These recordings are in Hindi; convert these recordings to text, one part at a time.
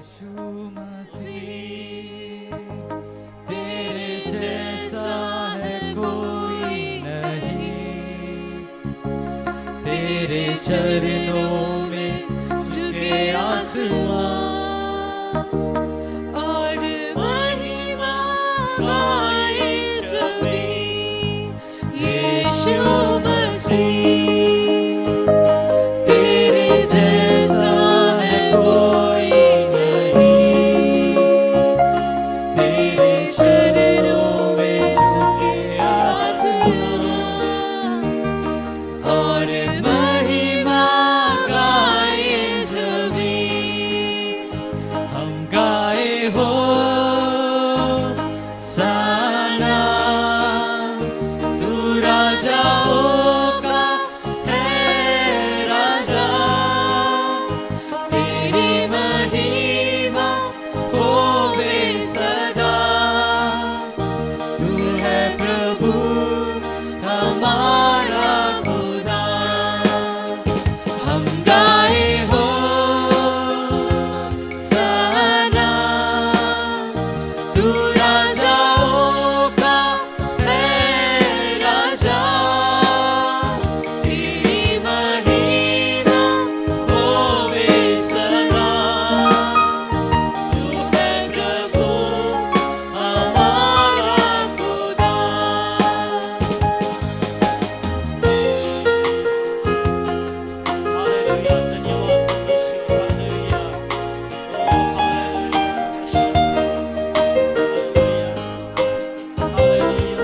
यीशु मसीह तेरे जैसा है कोई नहीं, तेरे चरणों में झुके आसमां और महिमा गाए सभी। यीशु मसीह तेरे जैसा है कोई नहीं, तेरे चरणों में झुके आसमां और महिमा गाए सभी। हम गाए हो साना, तू राजाओं का है राजा, तेरी महिमा होवे सदा। तू है प्रभु हमारा खुदा। हम गाए हो साना, तू राजाओं का है राजा, तेरी महिमा होवे सदा। तू है प्रभु हमारा खुदा। हालेलुया, धन्यवाद परमेश्वर, हालेलुया, ओ हालेलुया,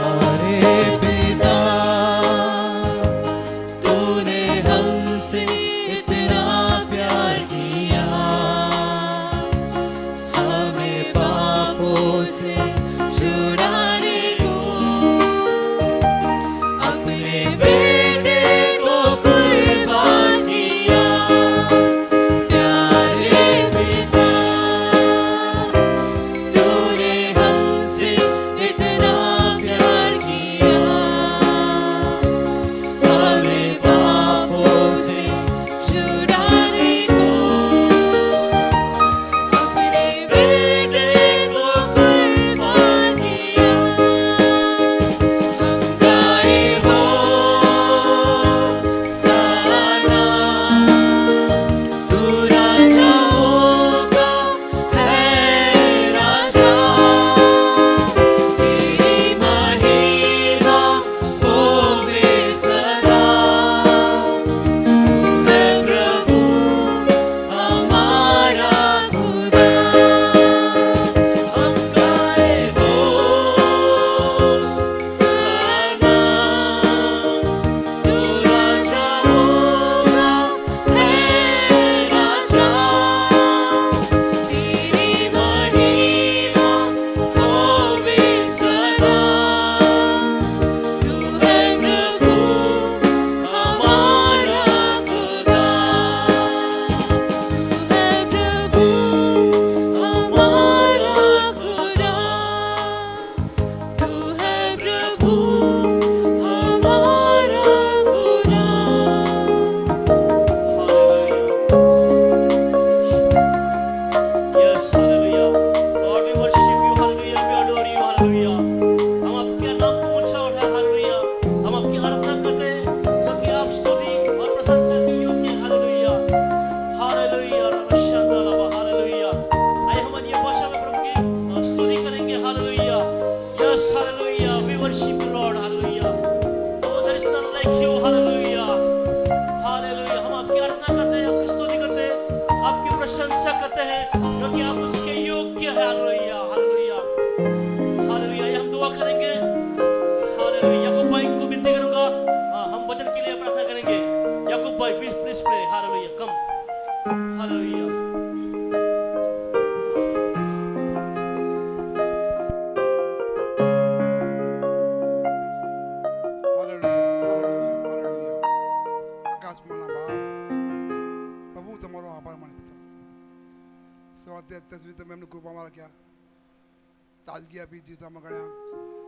अरे पिता, तूने हमसे इतना प्यार किया, हमें पापों से छुड़ाने को अपने बेटे को कुर्बान किया। प्यारे पिता, तूने हमसे इतना प्यार किया, हमें पापों से छुड़ाने को अपने बेटे को कुर्बान किया। हम गाए हो साना, तू राजाओं का है राजा, तेरी महिमा होवे सदा। तू है प्रभु हमारा खुदा। हम गाए हो साना, तू राजाओं का है राजा, तेरी महिमा होवे सदा। तू है प्रभु हमारा खुदा। तू है प्रभु हमारा खुदा। तू है प्रभु हमारा खुदा। Yes, hallelujah. Lord, we worship you, hallelujah. We adore you, hallelujah. हम आपके नाम को ऊंचा उठाए, hallelujah. हम आपकी आराधना करते हैं क्योंकि आप स्तुति और प्रशंसा के योग्य हैं, hallelujah. Hallelujah, रमशंदलवा, hallelujah. आइए हम अन्य भाषा में प्रभु की स्तुति करेंगे, hallelujah. Yes, hallelujah. We worship you, Lord, hallelujah. Oh, there is none like you, hallelujah. Hallelujah, हम आपकी आराधना करते हैं, आपकी स्तुति करते हैं, आपकी प्रशंसा करते हैं क्योंकि आप उसके योग्य हैं। Hallelujah, hallelujah, hallelujah. ये हम दुआ करेंगे, हालेलुया। याकूब भाई को विनती करूंगा, हम वचन के लिए प्रार्थना करेंगे। याकूब भाई please pray, hallelujah, come, hallelujah. સવારથી અત્યાર સુધી તમે એમની કૃપામાં રાખ્યા, તાજગી આપી, જીવતામાં ગણ્યા.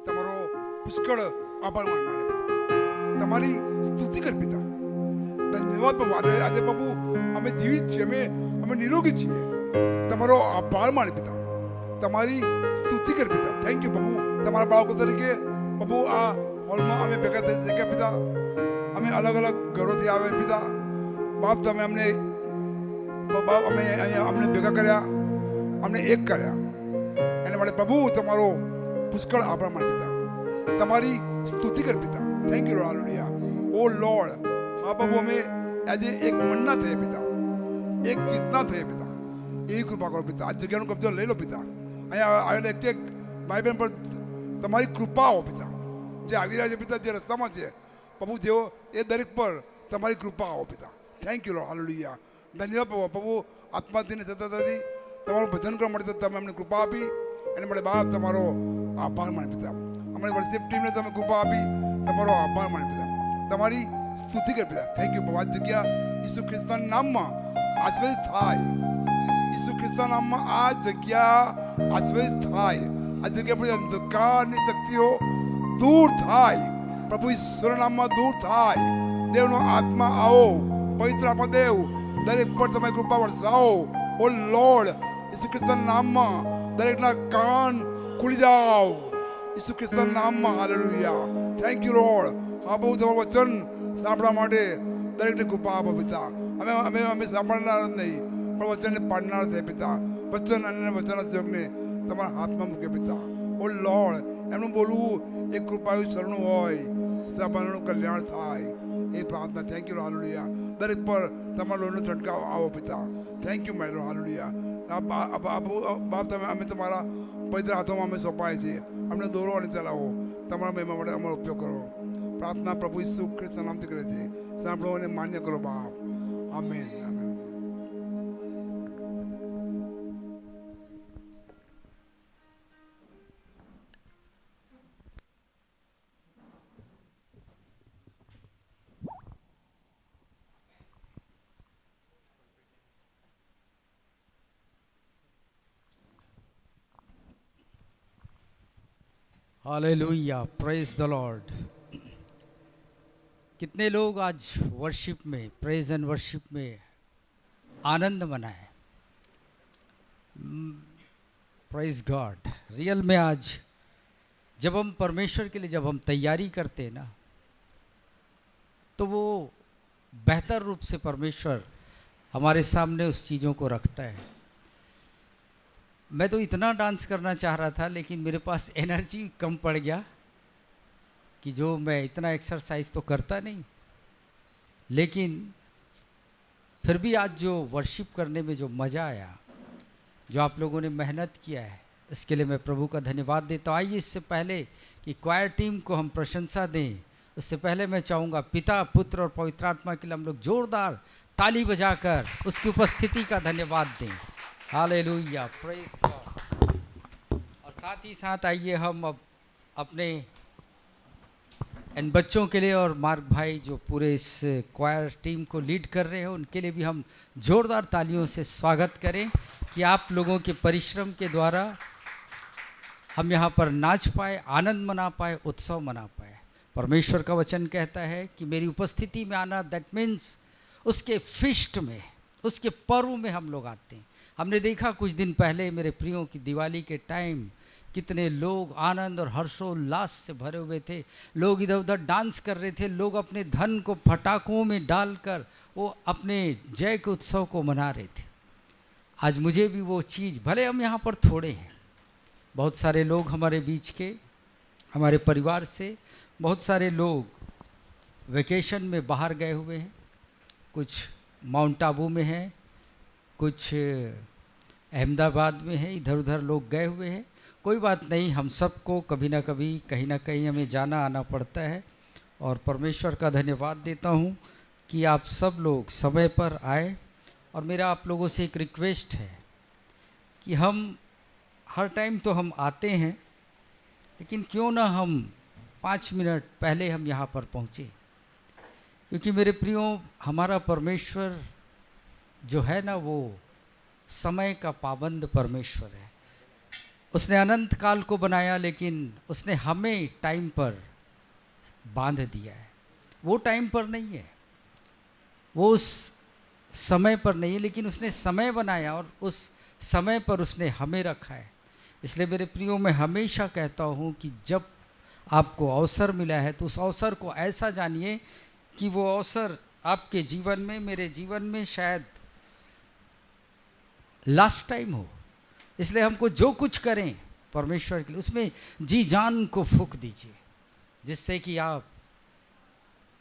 તમારો પુષ્કળ આભાર માને પિતા, તમારી સ્તુતિ કર પિતા. ધન્યવાદ પ્રભુ. આજે પ્રભુ અમે જીવિત છીએ, અમે નિરોગી છીએ. તમારો આભાર માને પિતા, તમારી સ્તુતિ કર પિતા. થેન્ક યુ પ્રભુ. તમારા બાળકો તરીકે પ્રભુ આ હોલમાં અમે ભેગા થઈ શક્યા પિતા. અમે અલગ અલગ ઘરોથી આવે પિતા. બાપ તમે અમને બાપ અમે અહીંયા અમને ભેગા કર્યા, અમને એક કર્યા. એના માટે પ્રભુ તમારો પુષ્કળ આભાર માને પિતા, તમારી સ્તુતિ કર પિતા. Thank you Lord. Hallelujah. O Lord, હા પ્રભુ અમે આજે એક મનના થઈએ પિતા, એક ચેતના થઈએ પિતા. એવી કૃપા કરો પિતા. આ જગ્યાનો કબજો લઈ લો પિતા. અહીંયા આવેલા એક ભાઈ બહેન પર તમારી કૃપા આવો પિતા. જે આવી રહ્યા છે પિતા, જે રસ્તામાં છે પ્રભુ, જેઓ એ દરેક પર તમારી કૃપા આવો પિતા. Thank you Lord. હાલેલુયા. ધન્યવાદ પ્રભુ. પ્રભુ આત્માથી ને સતતથી તમારું ભજન કરવા માટે તમે અમને કૃપા આપી, એને માટે બાપ તમારો આભાર માને પિતા. અમારી વર્શિપ ટીમને તમે કૃપા આપી, તમારો આભાર માને પિતા. તમારી સ્તુતિ કર પિતા. થેન્ક યુ પ્રભુ. આ જગ્યા ઈસુ ખ્રિસ્તના નામમાં આશીર્વાદિત થાય. ઈસુ ખ્રિસ્તના નામમાં આ જગ્યા આશીર્વાદિત થાય. આ જગ્યા પર અંધકારની શક્તિઓ દૂર થાય પ્રભુ. ઈશ્વરના નામમાં દૂર થાય. દેવનો આત્મા આવો, પવિત્ર આત્મા દેવ દરેક પર તમે કૃપા વરસાવો. ઓ લોર્ડ, ઈસુ ખ્રિસ્તના નામમાં દરેકના કાન ખુલી જાઓ ઈસુ ખ્રિસ્તના નામમાં. હાલેલુયા. Thank you lord. હા બહુ તમારું વચન સાંભળવા માટે દરેકને કૃપા આપો પિતા. અમે સાંભળનાર જ નહીં, પણ વચનને પાડનાર થાય પિતા. વચન અને વચનના સેવકને તમારા હાથમાં મૂકે પિતા. ઓ લોર્ડ, એમનું બોલવું એ કૃપાયું શરણું હોય, સાંભળવાનું કલ્યાણ થાય એ પ્રાર્થના. Thank you hallelujah. દરેક પર તમારો લોહીનો છંટકાવ આવો પિતા. Thank you my lord. Hallelujah. બાપ તમે અમે તમારા પવિત્ર હાથોમાં અમે સોંપાય છીએ. અમને દોરો અને ચલાવો. તમારા મહિમા માટે અમારો ઉપયોગ કરો. પ્રાર્થના પ્રભુ ઈસુ ખ્રિસ્તના નામથી કરે છે. સાંભળો અને માન્ય કરો બાપ. Amen. Amen. Hallelujah, praise the Lord. कितने लोग आज वर्शिप में, प्रेज एंड वर्शिप में आनंद मनाए. Praise God. रियल में आज जब हम परमेश्वर के लिए जब हम तैयारी करते हैं ना, तो वो बेहतर रूप से परमेश्वर हमारे सामने उस चीज़ों को रखता है. मैं तो इतना डांस करना चाह रहा था, लेकिन मेरे पास एनर्जी कम पड़ गया कि जो मैं इतना एक्सरसाइज तो करता नहीं. लेकिन फिर भी आज जो वर्शिप करने में जो मज़ा आया, जो आप लोगों ने मेहनत किया है, इसके लिए मैं प्रभु का धन्यवाद देता हूँ. आइए इससे पहले कि क्वायर टीम को हम प्रशंसा दें, उससे पहले मैं चाहूँगा पिता, पुत्र और पवित्र आत्मा के लिए हम लोग जोरदार ताली बजाकर उसकी उपस्थिति का धन्यवाद दें. Hallelujah, praise God. और साथ ही साथ आइए हम अब अपने इन बच्चों के लिए और मार्क भाई जो पूरे इस क्वायर टीम को लीड कर रहे हैं, उनके लिए भी हम जोरदार तालियों से स्वागत करें कि आप लोगों के परिश्रम के द्वारा हम यहाँ पर नाच पाए, आनंद मना पाए, उत्सव मना पाए. परमेश्वर का वचन कहता है कि मेरी उपस्थिति में आना, दैट मीन्स उसके फिस्ट में, उसके पर्व में हम लोग आते हैं. हमने देखा कुछ दिन पहले मेरे प्रियों की दिवाली के टाइम कितने लोग आनंद और हर्षोल्लास से भरे हुए थे. लोग इधर उधर डांस कर रहे थे. लोग अपने धन को पटाखों में डालकर वो अपने जय के उत्सव को मना रहे थे. आज मुझे भी वो चीज़, भले हम यहाँ पर थोड़े हैं, बहुत सारे लोग हमारे बीच के, हमारे परिवार से बहुत सारे लोग वेकेशन में बाहर गए हुए हैं. कुछ माउंट आबू में हैं, कुछ अहमदाबाद में है, इधर उधर लोग गए हुए हैं. कोई बात नहीं, हम सबको कभी ना कभी कहीं ना कहीं हमें जाना आना पड़ता है. और परमेश्वर का धन्यवाद देता हूँ कि आप सब लोग समय पर आए. और मेरा आप लोगों से एक रिक्वेस्ट है कि हम हर टाइम तो हम आते हैं, लेकिन क्यों ना हम 5 मिनट पहले हम यहाँ पर पहुँचे. क्योंकि मेरे प्रियो, हमारा परमेश्वर जो है ना, वो समय का पाबंद परमेश्वर है। उसने अनंत काल को बनाया, लेकिन उसने हमें टाइम पर बांध दिया है। वो टाइम पर नहीं है, वो उस समय पर नहीं है, लेकिन उसने समय बनाया और उस समय पर उसने हमें रखा है। इसलिए मेरे प्रियो, मैं हमेशा कहता हूँ कि जब आपको अवसर मिला है तो उस अवसर को ऐसा जानिए कि वो अवसर आपके जीवन में, मेरे जीवन में शायद लास्ट टाइम हो। इसलिए हमको जो कुछ करें परमेश्वर के लिए, उसमें जी जान को फूंक दीजिए, जिससे कि आप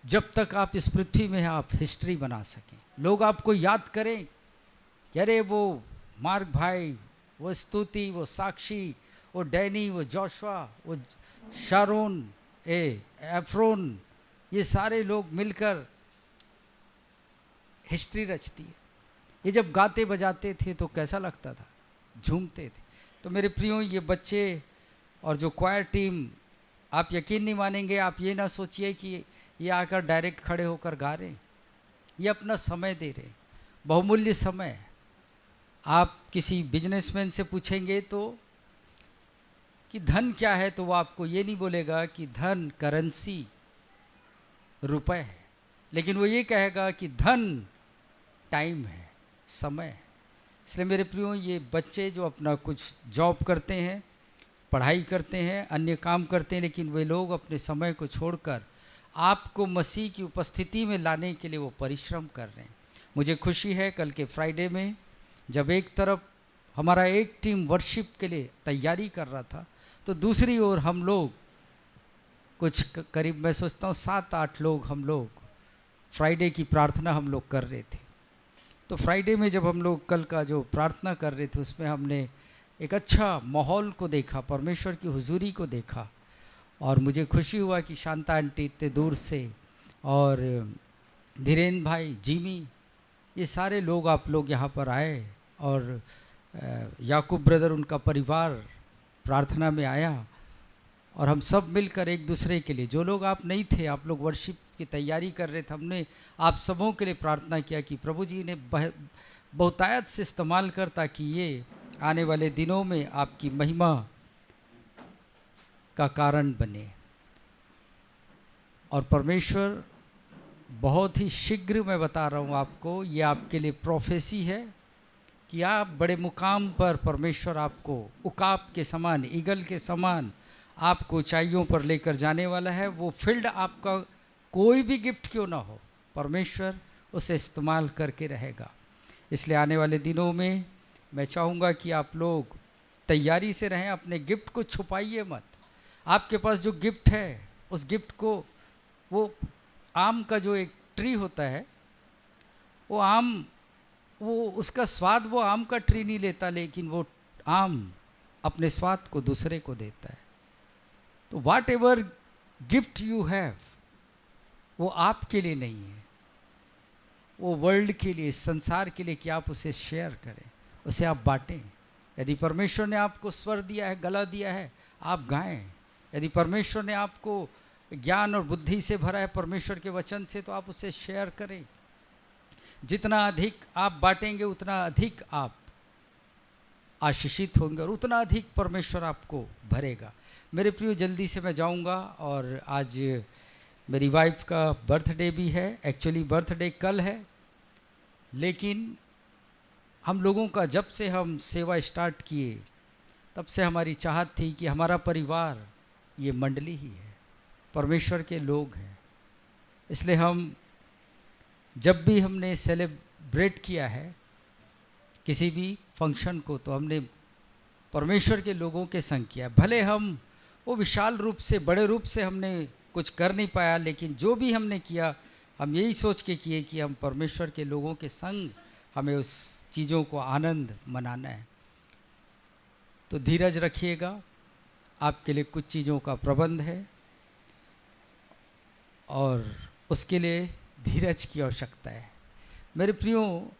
जब तक आप इस पृथ्वी में हैं आप हिस्ट्री बना सकें। लोग आपको याद करें कि अरे वो मार्क भाई, वो स्तुति, वो साक्षी, वो डैनी, वो जोशुआ, वो शारोन, एफ्रोन, ये सारे लोग मिलकर हिस्ट्री रचती है। ये जब गाते बजाते थे तो कैसा लगता था, झूमते थे। तो मेरे प्रियो, ये बच्चे और जो क्वायर टीम, आप यकीन नहीं मानेंगे, आप ये ना सोचिए कि ये आकर डायरेक्ट खड़े होकर गा रहे हैं। ये अपना समय दे रहे हैं, बहुमूल्य समय। आप किसी बिजनेसमैन से पूछेंगे तो कि धन क्या है, तो वो आपको ये नहीं बोलेगा कि धन करेंसी रुपए है, लेकिन वो ये कहेगा कि धन टाइम है, समय है। इसलिए मेरे प्रियो, ये बच्चे जो अपना कुछ जॉब करते हैं, पढ़ाई करते हैं, अन्य काम करते हैं, लेकिन वे लोग अपने समय को छोड़कर आपको मसीह की उपस्थिति में लाने के लिए वो परिश्रम कर रहे हैं। मुझे खुशी है कल के फ्राइडे में जब एक तरफ हमारा एक टीम वर्शिप के लिए तैयारी कर रहा था, तो दूसरी ओर हम लोग कुछ करीब, मैं सोचता हूँ 7-8 लोग, हम लोग फ्राइडे की प्रार्थना हम लोग कर रहे थे। तो फ्राइडे में जब हम लोग कल का जो प्रार्थना कर रहे थे, उसमें हमने एक अच्छा माहौल को देखा, परमेश्वर की हुजूरी को देखा, और मुझे खुशी हुआ कि शांता आंटी इतने दूर से, और धीरेन्द्र भाई, जिमी, ये सारे लोग, आप लोग यहाँ पर आए, और याकूब ब्रदर, उनका परिवार प्रार्थना में आया, और हम सब मिलकर एक दूसरे के लिए, जो लोग आप नहीं थे, आप लोग वर्शिप की तैयारी कर रहे थे, हमने आप सबों के लिए प्रार्थना किया कि प्रभु जी ने बहुतायत से इस्तेमाल कर, ताकि ये आने वाले दिनों में आपकी महिमा का कारण बने। और परमेश्वर बहुत ही शीघ्र, मैं बता रहा हूँ आपको, ये आपके लिए प्रोफेसी है कि आप बड़े मुकाम पर, परमेश्वर आपको उकाब के समान, ईगल के समान आपको ऊंचाइयों पर लेकर जाने वाला है। वो फील्ड आपका कोई भी गिफ्ट क्यों ना हो, परमेश्वर उसे इस्तेमाल करके रहेगा। इसलिए आने वाले दिनों में मैं चाहूँगा कि आप लोग तैयारी से रहें, अपने गिफ्ट को छुपाइए मत। आपके पास जो गिफ्ट है, उस गिफ्ट को, वो आम का जो एक ट्री होता है, वो आम, वो उसका स्वाद वो आम का ट्री नहीं लेता, लेकिन वो आम अपने स्वाद को दूसरे को देता है। तो वाट एवर गिफ्ट यू हैव, वो आपके लिए नहीं है, वो वर्ल्ड के लिए, संसार के लिए, कि आप उसे शेयर करें, उसे आप बांटें। यदि परमेश्वर ने आपको स्वर दिया है, गला दिया है, आप गाएं। यदि परमेश्वर ने आपको ज्ञान और बुद्धि से भरा है परमेश्वर के वचन से, तो आप उसे शेयर करें। जितना अधिक आप बांटेंगे, उतना अधिक आप आशीषित होंगे, और उतना अधिक परमेश्वर आपको भरेगा। मेरे प्रियो, जल्दी से मैं जाऊंगा, और आज मेरी वाइफ का बर्थडे भी है। एक्चुअली बर्थडे कल है, लेकिन हम लोगों का, जब से हम सेवा स्टार्ट किए, तब से हमारी चाहत थी कि हमारा परिवार ये मंडली ही है, परमेश्वर के लोग हैं। इसलिए हम जब भी हमने सेलिब्रेट किया है किसी भी फंक्शन को, तो हमने परमेश्वर के लोगों के संग किया। भले हम वो विशाल रूप से, बड़े रूप से हमने कुछ कर नहीं पाया, लेकिन जो भी हमने किया, हम यही सोच के किए कि हम परमेश्वर के लोगों के संग, हमें उस चीज़ों को आनंद मनाना है। तो धीरज रखिएगा, आपके लिए कुछ चीज़ों का प्रबंध है, और उसके लिए धीरज की आवश्यकता है। मेरे प्रियो,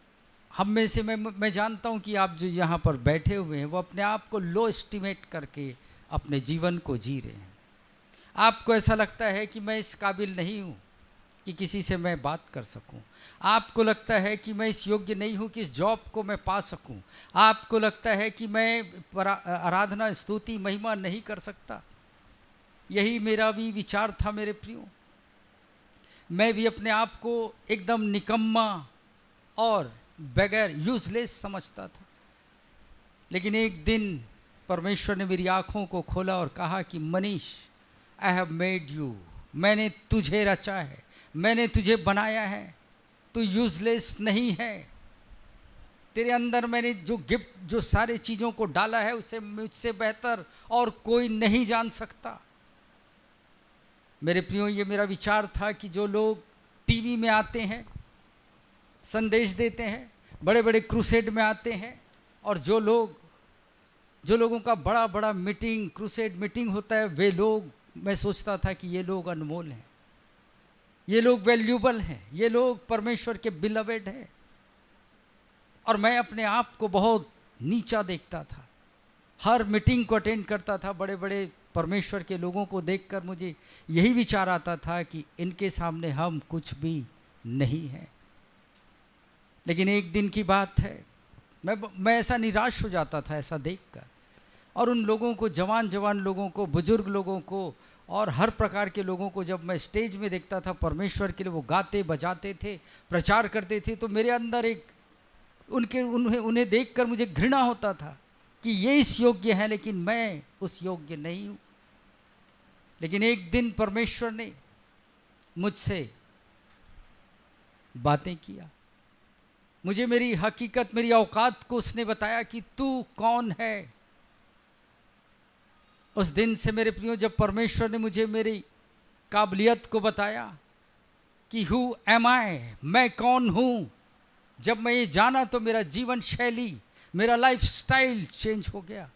हम में से मैं जानता हूँ कि आप जो यहाँ पर बैठे हुए हैं, वो अपने आप को लो एस्टिमेट करके अपने जीवन को जी रहे हैं। आपको ऐसा लगता है कि मैं इस काबिल नहीं हूँ, कि किसी से मैं बात कर सकूं। आपको लगता है कि मैं इस योग्य नहीं हूं कि इस जॉब को मैं पा सकूं। आपको लगता है कि मैं आराधना, स्तुति, महिमा नहीं कर सकता। यही मेरा भी विचार था मेरे प्रियो। मैं भी अपने आप को एकदम निकम्मा और बगैर यूजलेस समझता था। लेकिन एक दिन परमेश्वर ने मेरी आँखों को खोला और कहा कि Manish, I have made you, मैंने तुझे रचा है, मैंने तुझे बनाया है, तू यूजलेस नहीं है। तेरे अंदर मैंने जो गिफ्ट, जो सारे चीज़ों को डाला है, उसे मुझसे बेहतर और कोई नहीं जान सकता। मेरे प्रियो, ये मेरा विचार था कि जो लोग टीवी में आते हैं, संदेश देते हैं, बड़े बड़े क्रूसेड में आते हैं, और जो लोगों का बड़ा बड़ा मीटिंग, क्रूसेड मीटिंग होता है, वे लोग, मैं सोचता था कि ये लोग अनमोल हैं, ये लोग वैल्यूबल हैं, ये लोग परमेश्वर के बिलवेड हैं। और मैं अपने आप को बहुत नीचा देखता था। हर मीटिंग को अटेंड करता था, बड़े बड़े परमेश्वर के लोगों को देखकर मुझे यही विचार आता था कि इनके सामने हम कुछ भी नहीं हैं। लेकिन एक दिन की बात है, मैं ऐसा निराश हो जाता था ऐसा देखकर, और उन लोगों को, जवान जवान लोगों को, बुजुर्ग लोगों को और हर प्रकार के लोगों को जब मैं स्टेज में देखता था परमेश्वर के लिए, वो गाते बजाते थे, प्रचार करते थे, तो मेरे अंदर एक उन्हें देखकर मुझे घृणा होता था कि ये इस योग्य है, लेकिन मैं उस योग्य नहीं हूँ। लेकिन एक दिन परमेश्वर ने मुझसे बातें किया, मुझे मेरी हकीकत, मेरी औकात को उसने बताया कि तू कौन है। उस दिन से मेरे प्रियो, जब परमेश्वर ने मुझे मेरी काबिलियत को बताया कि हु एम आई, मैं कौन हूँ, जब मैं ये जाना तो मेरा जीवन शैली, मेरा लाइफ स्टाइल चेंज हो गया।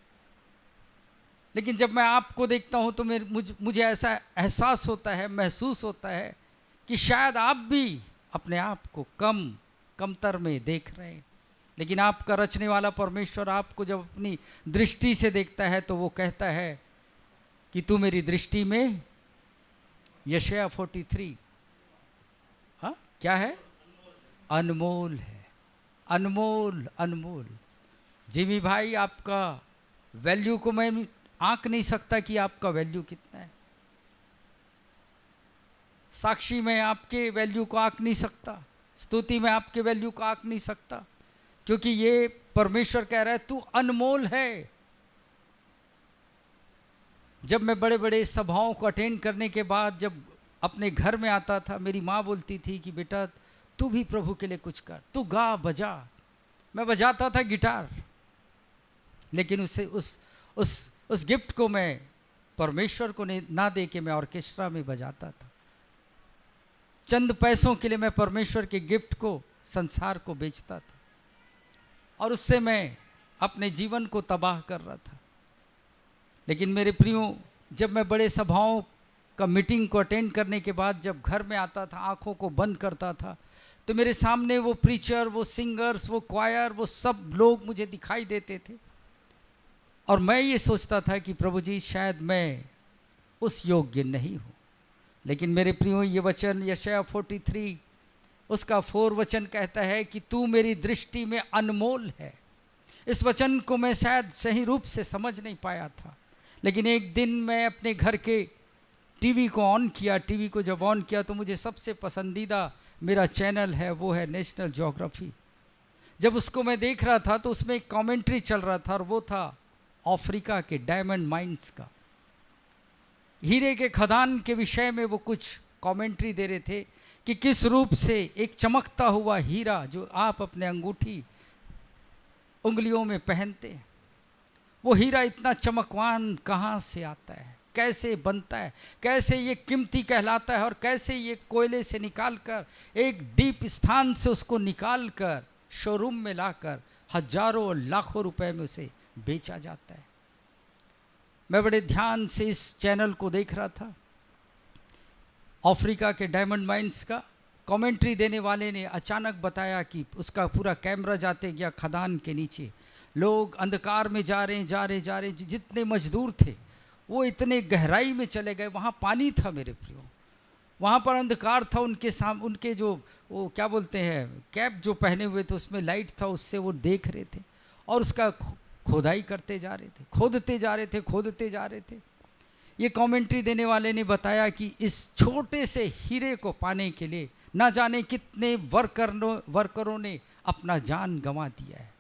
लेकिन जब मैं आपको देखता हूँ तो मुझे ऐसा एहसास होता है, महसूस होता है कि शायद आप भी अपने आप को कमतर में देख रहे हैं। लेकिन आपका रचने वाला परमेश्वर आपको जब अपनी दृष्टि से देखता है तो वो कहता है कि तू मेरी दृष्टि में, यशायाह 43, हाँ क्या है, अनमोल है, अनमोल अनमोल। जिमी भाई, आपका वैल्यू को मैं आंक नहीं सकता कि आपका वैल्यू कितना है। साक्षी में आपके वैल्यू को आंक नहीं सकता, स्तुति में आपके वैल्यू को आंक नहीं सकता, क्योंकि ये परमेश्वर कह रहा है तू अनमोल है। जब मैं बड़े बड़े सभाओं को अटेंड करने के बाद जब अपने घर में आता था, मेरी माँ बोलती थी कि बेटा तू भी प्रभु के लिए कुछ कर, तू गा बजा। मैं बजाता था गिटार, लेकिन उस गिफ्ट को मैं परमेश्वर को ना दे के मैं ऑर्केस्ट्रा में बजाता था। चंद पैसों के लिए मैं परमेश्वर के गिफ्ट को, संसार को बेचता था, और उससे मैं अपने जीवन को तबाह कर रहा था। लेकिन मेरे प्रियो, जब मैं बड़े सभाओं का मीटिंग को अटेंड करने के बाद जब घर में आता था, आंखों को बंद करता था, तो मेरे सामने वो प्रीचर, वो सिंगर्स, वो क्वायर, वो सब लोग मुझे दिखाई देते थे। और मैं ये सोचता था कि प्रभु जी, शायद मैं उस योग्य नहीं हूँ। लेकिन मेरे प्रियो, ये वचन यशायाह 43 उसका 4 वचन कहता है कि तू मेरी दृष्टि में अनमोल है। इस वचन को मैं शायद सही रूप से समझ नहीं पाया था। लेकिन एक दिन मैं अपने घर के टीवी को ऑन किया। टीवी को जब ऑन किया तो मुझे सबसे पसंदीदा मेरा चैनल है, वो है नेशनल ज्योग्राफी। जब उसको मैं देख रहा था तो उसमें एक कमेंट्री चल रहा था, और वो था अफ्रीका के डायमंड माइंस का, हीरे के खदान के विषय में वो कुछ कमेंट्री दे रहे थे कि किस रूप से एक चमकता हुआ हीरा जो आप अपने अंगूठी उंगलियों में पहनते हैं, वो हीरा इतना चमकवान कहाँ से आता है, कैसे बनता है, कैसे ये कीमती कहलाता है, और कैसे ये कोयले से निकालकर एक डीप स्थान से उसको निकालकर शोरूम में लाकर हजारों और लाखों रुपए में उसे बेचा जाता है। मैं बड़े ध्यान से इस चैनल को देख रहा था। अफ्रीका के डायमंड माइंस का कमेंट्री देने वाले ने अचानक बताया कि उसका पूरा कैमरा जाते गया खदान के नीचे, लोग अंधकार में जा रहे, जितने मजदूर थे वो इतने गहराई में चले गए, वहाँ पानी था मेरे प्रियो, वहाँ पर अंधकार था, उनके जो वो क्या बोलते हैं कैप जो पहने हुए थे उसमें लाइट था, उससे वो देख रहे थे और उसका खोदाई करते जा रहे थे, खोदते जा रहे थे। ये कमेंट्री देने वाले ने बताया कि इस छोटे से हीरे को पाने के लिए ना जाने कितने वर्करों ने अपना जान गंवा दिया है।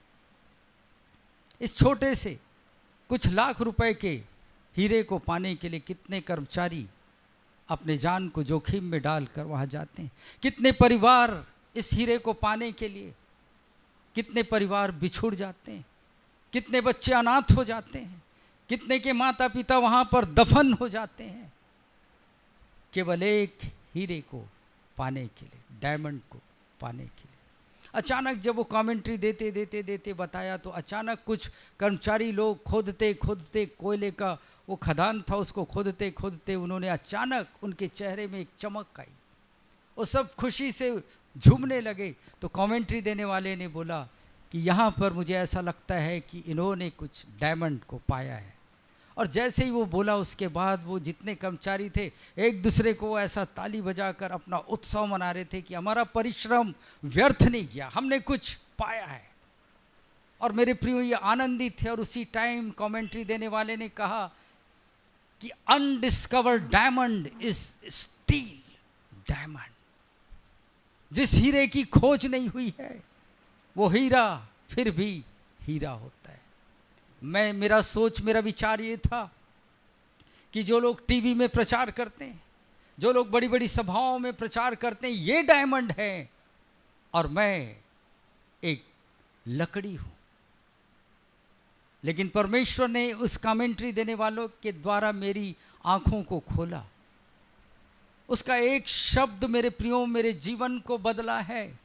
इस छोटे से कुछ लाख रुपए के हीरे को पाने के लिए कितने कर्मचारी अपने जान को जोखिम में डालकर वहाँ जाते हैं। कितने परिवार इस हीरे को पाने के लिए, कितने परिवार बिछुड़ जाते हैं, कितने बच्चे अनाथ हो जाते हैं, कितने के माता पिता वहाँ पर दफन हो जाते हैं, केवल एक हीरे को पाने के लिए, डायमंड को पाने के लिए। अचानक जब वो कमेंट्री देते बताया तो अचानक कुछ कर्मचारी लोग खोदते कोयले का वो खदान था, उसको खोदते उन्होंने अचानक उनके चेहरे में एक चमक आई, वो सब खुशी से झूमने लगे। तो कमेंट्री देने वाले ने बोला कि यहाँ पर मुझे ऐसा लगता है कि इन्होंने कुछ डायमंड को पाया है। और जैसे ही वो बोला उसके बाद वो जितने कर्मचारी थे एक दूसरे को ऐसा ताली बजाकर अपना उत्सव मना रहे थे कि हमारा परिश्रम व्यर्थ नहीं गया, हमने कुछ पाया है। और मेरे प्रियो ये आनंदित थे। और उसी टाइम कमेंट्री देने वाले ने कहा कि undiscovered diamond is steel diamond. जिस हीरे की खोज नहीं हुई है वो हीरा फिर भी हीरा होता है। मेरा विचार ये था कि जो लोग टीवी में प्रचार करते हैं, जो लोग बड़ी बड़ी सभाओं में प्रचार करते हैं, ये डायमंड है और मैं एक लकड़ी हूं। लेकिन परमेश्वर ने उस कमेंट्री देने वालों के द्वारा मेरी आंखों को खोला। उसका एक शब्द मेरे प्रियो मेरे जीवन को बदला है।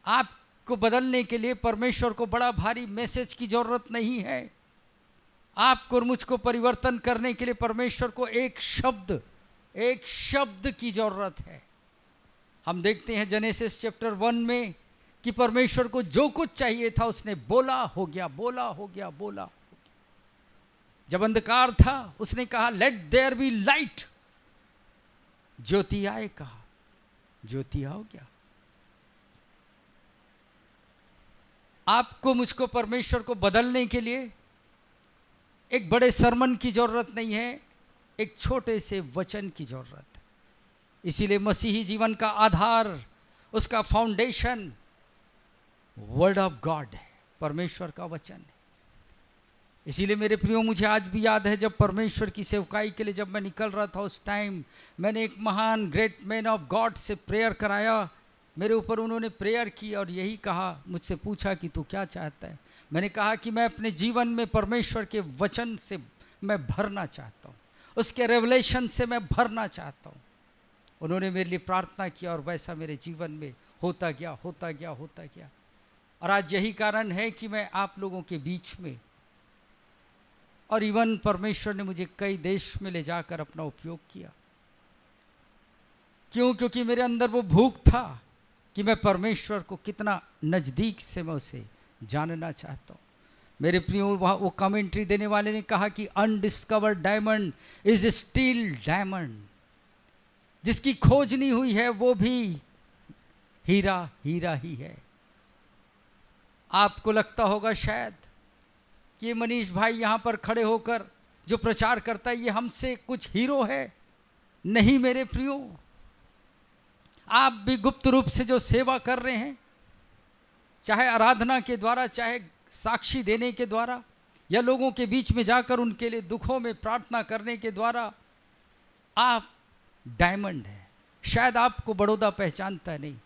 आपको बदलने के लिए परमेश्वर को बड़ा भारी मैसेज की जरूरत नहीं है। आपको और मुझको परिवर्तन करने के लिए परमेश्वर को एक शब्द की जरूरत है। हम देखते हैं जेनेसिस चैप्टर 1 में कि परमेश्वर को जो कुछ चाहिए था उसने बोला हो गया। जब अंधकार था उसने कहा लेट देयर बी लाइट, ज्योति आए, कहा ज्योति हो गया। आपको मुझको परमेश्वर को बदलने के लिए एक बड़े सरमन की जरूरत नहीं है, एक छोटे से वचन की जरूरत है। इसीलिए मसीही जीवन का आधार, उसका फाउंडेशन वर्ड ऑफ गॉड है, परमेश्वर का वचन है। इसीलिए मेरे प्रियो मुझे आज भी याद है जब परमेश्वर की सेवकाई के लिए जब मैं निकल रहा था उस टाइम मैंने एक महान ग्रेट मैन ऑफ गॉड से प्रेयर कराया। मेरे ऊपर उन्होंने प्रेयर की और यही कहा, मुझसे पूछा कि तू क्या चाहता है। मैंने कहा कि मैं अपने जीवन में परमेश्वर के वचन से मैं भरना चाहता हूँ, उसके रेवलेशन से मैं भरना चाहता हूँ। उन्होंने मेरे लिए प्रार्थना किया और वैसा मेरे जीवन में होता गया। और आज यही कारण है कि मैं आप लोगों के बीच में, और इवन परमेश्वर ने मुझे कई देश में ले जाकर अपना उपयोग किया। क्यों? क्योंकि मेरे अंदर वो भूख था कि मैं परमेश्वर को कितना नज़दीक से मैं उसे जानना चाहता हूँ। मेरे प्रियो वो कमेंट्री देने वाले ने कहा कि undiscovered diamond is steel diamond. जिसकी खोज नहीं हुई है वो भी हीरा ही है। आपको लगता होगा शायद कि मनीष भाई यहाँ पर खड़े होकर जो प्रचार करता है ये हमसे कुछ हीरो है। नहीं मेरे प्रियो, आप भी गुप्त रूप से जो सेवा कर रहे हैं, चाहे आराधना के द्वारा, चाहे साक्षी देने के द्वारा, या लोगों के बीच में जाकर उनके लिए दुखों में प्रार्थना करने के द्वारा, आप डायमंड हैं। शायद आपको बड़ौदा पहचानता नहीं,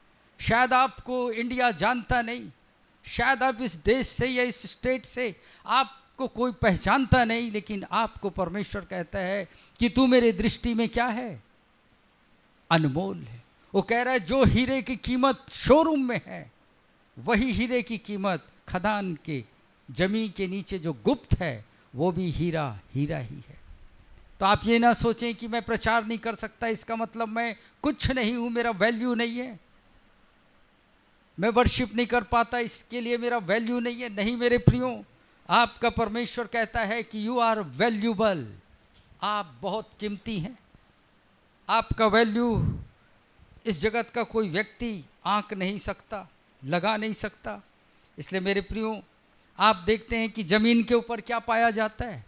शायद आपको इंडिया जानता नहीं, शायद आप इस देश से या इस स्टेट से आपको कोई पहचानता नहीं, लेकिन आपको परमेश्वर कहता है कि तू मेरे दृष्टि में क्या है? अनमोल है। वो कह रहा है जो हीरे की कीमत शोरूम में है वही हीरे की कीमत खदान के जमीन के नीचे जो गुप्त है वो भी हीरा ही है। तो आप ये ना सोचें कि मैं प्रचार नहीं कर सकता, इसका मतलब मैं कुछ नहीं हूँ, मेरा वैल्यू नहीं है, मैं वर्शिप नहीं कर पाता, इसके लिए मेरा वैल्यू नहीं है। नहीं मेरे प्रियो, आपका परमेश्वर कहता है कि यू आर वैल्यूबल, आप बहुत कीमती हैं। आपका वैल्यू इस जगत का कोई व्यक्ति आंक नहीं सकता, लगा नहीं सकता। इसलिए मेरे प्रियो, आप देखते हैं कि ज़मीन के ऊपर क्या पाया जाता है।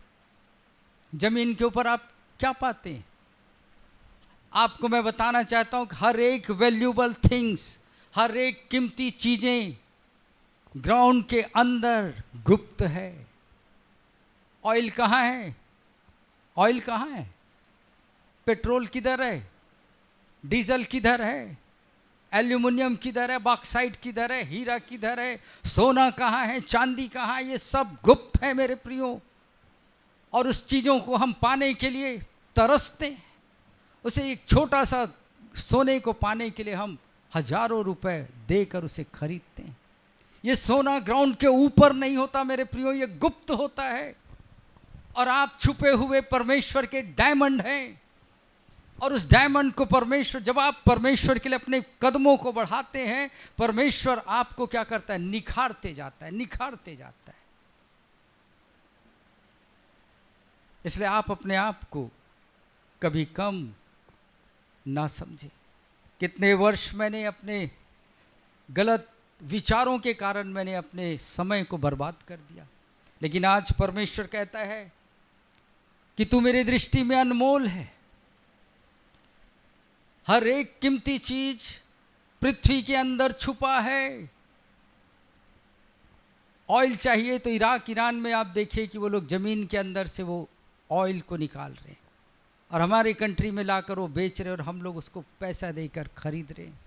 ज़मीन के ऊपर आप क्या पाते हैं? आपको मैं बताना चाहता हूँ कि हर एक वैल्यूबल थिंग्स, हर एक कीमती चीज़ें ग्राउंड के अंदर गुप्त है। ऑयल कहाँ है? ऑयल कहाँ है? पेट्रोल किधर है? डीजल किधर है? एल्यूमिनियम किधर है? बॉक्साइट किधर है? हीरा किधर है? सोना कहाँ है? चांदी कहाँ है? ये सब गुप्त है मेरे प्रियो। और उस चीज़ों को हम पाने के लिए तरसते हैं। उसे एक छोटा सा सोने को पाने के लिए हम हजारों रुपए देकर उसे खरीदते हैं। ये सोना ग्राउंड के ऊपर नहीं होता मेरे प्रियो, ये गुप्त होता है। और आप छुपे हुए परमेश्वर के डायमंड हैं। और उस डायमंड को परमेश्वर, जब आप परमेश्वर के लिए अपने कदमों को बढ़ाते हैं, परमेश्वर आपको क्या करता है? निखारते जाता है, निखारते जाता है। इसलिए आप अपने आप को कभी कम ना समझें। कितने वर्ष मैंने अपने गलत विचारों के कारण मैंने अपने समय को बर्बाद कर दिया, लेकिन आज परमेश्वर कहता है कि तू मेरी दृष्टि में अनमोल है। हर एक कीमती चीज पृथ्वी के अंदर छुपा है। ऑयल चाहिए तो इराक ईरान में आप देखिए कि वो लोग जमीन के अंदर से वो ऑयल को निकाल रहे हैं और हमारे कंट्री में लाकर वो बेच रहे हैं और हम लोग उसको पैसा देकर खरीद रहे हैं।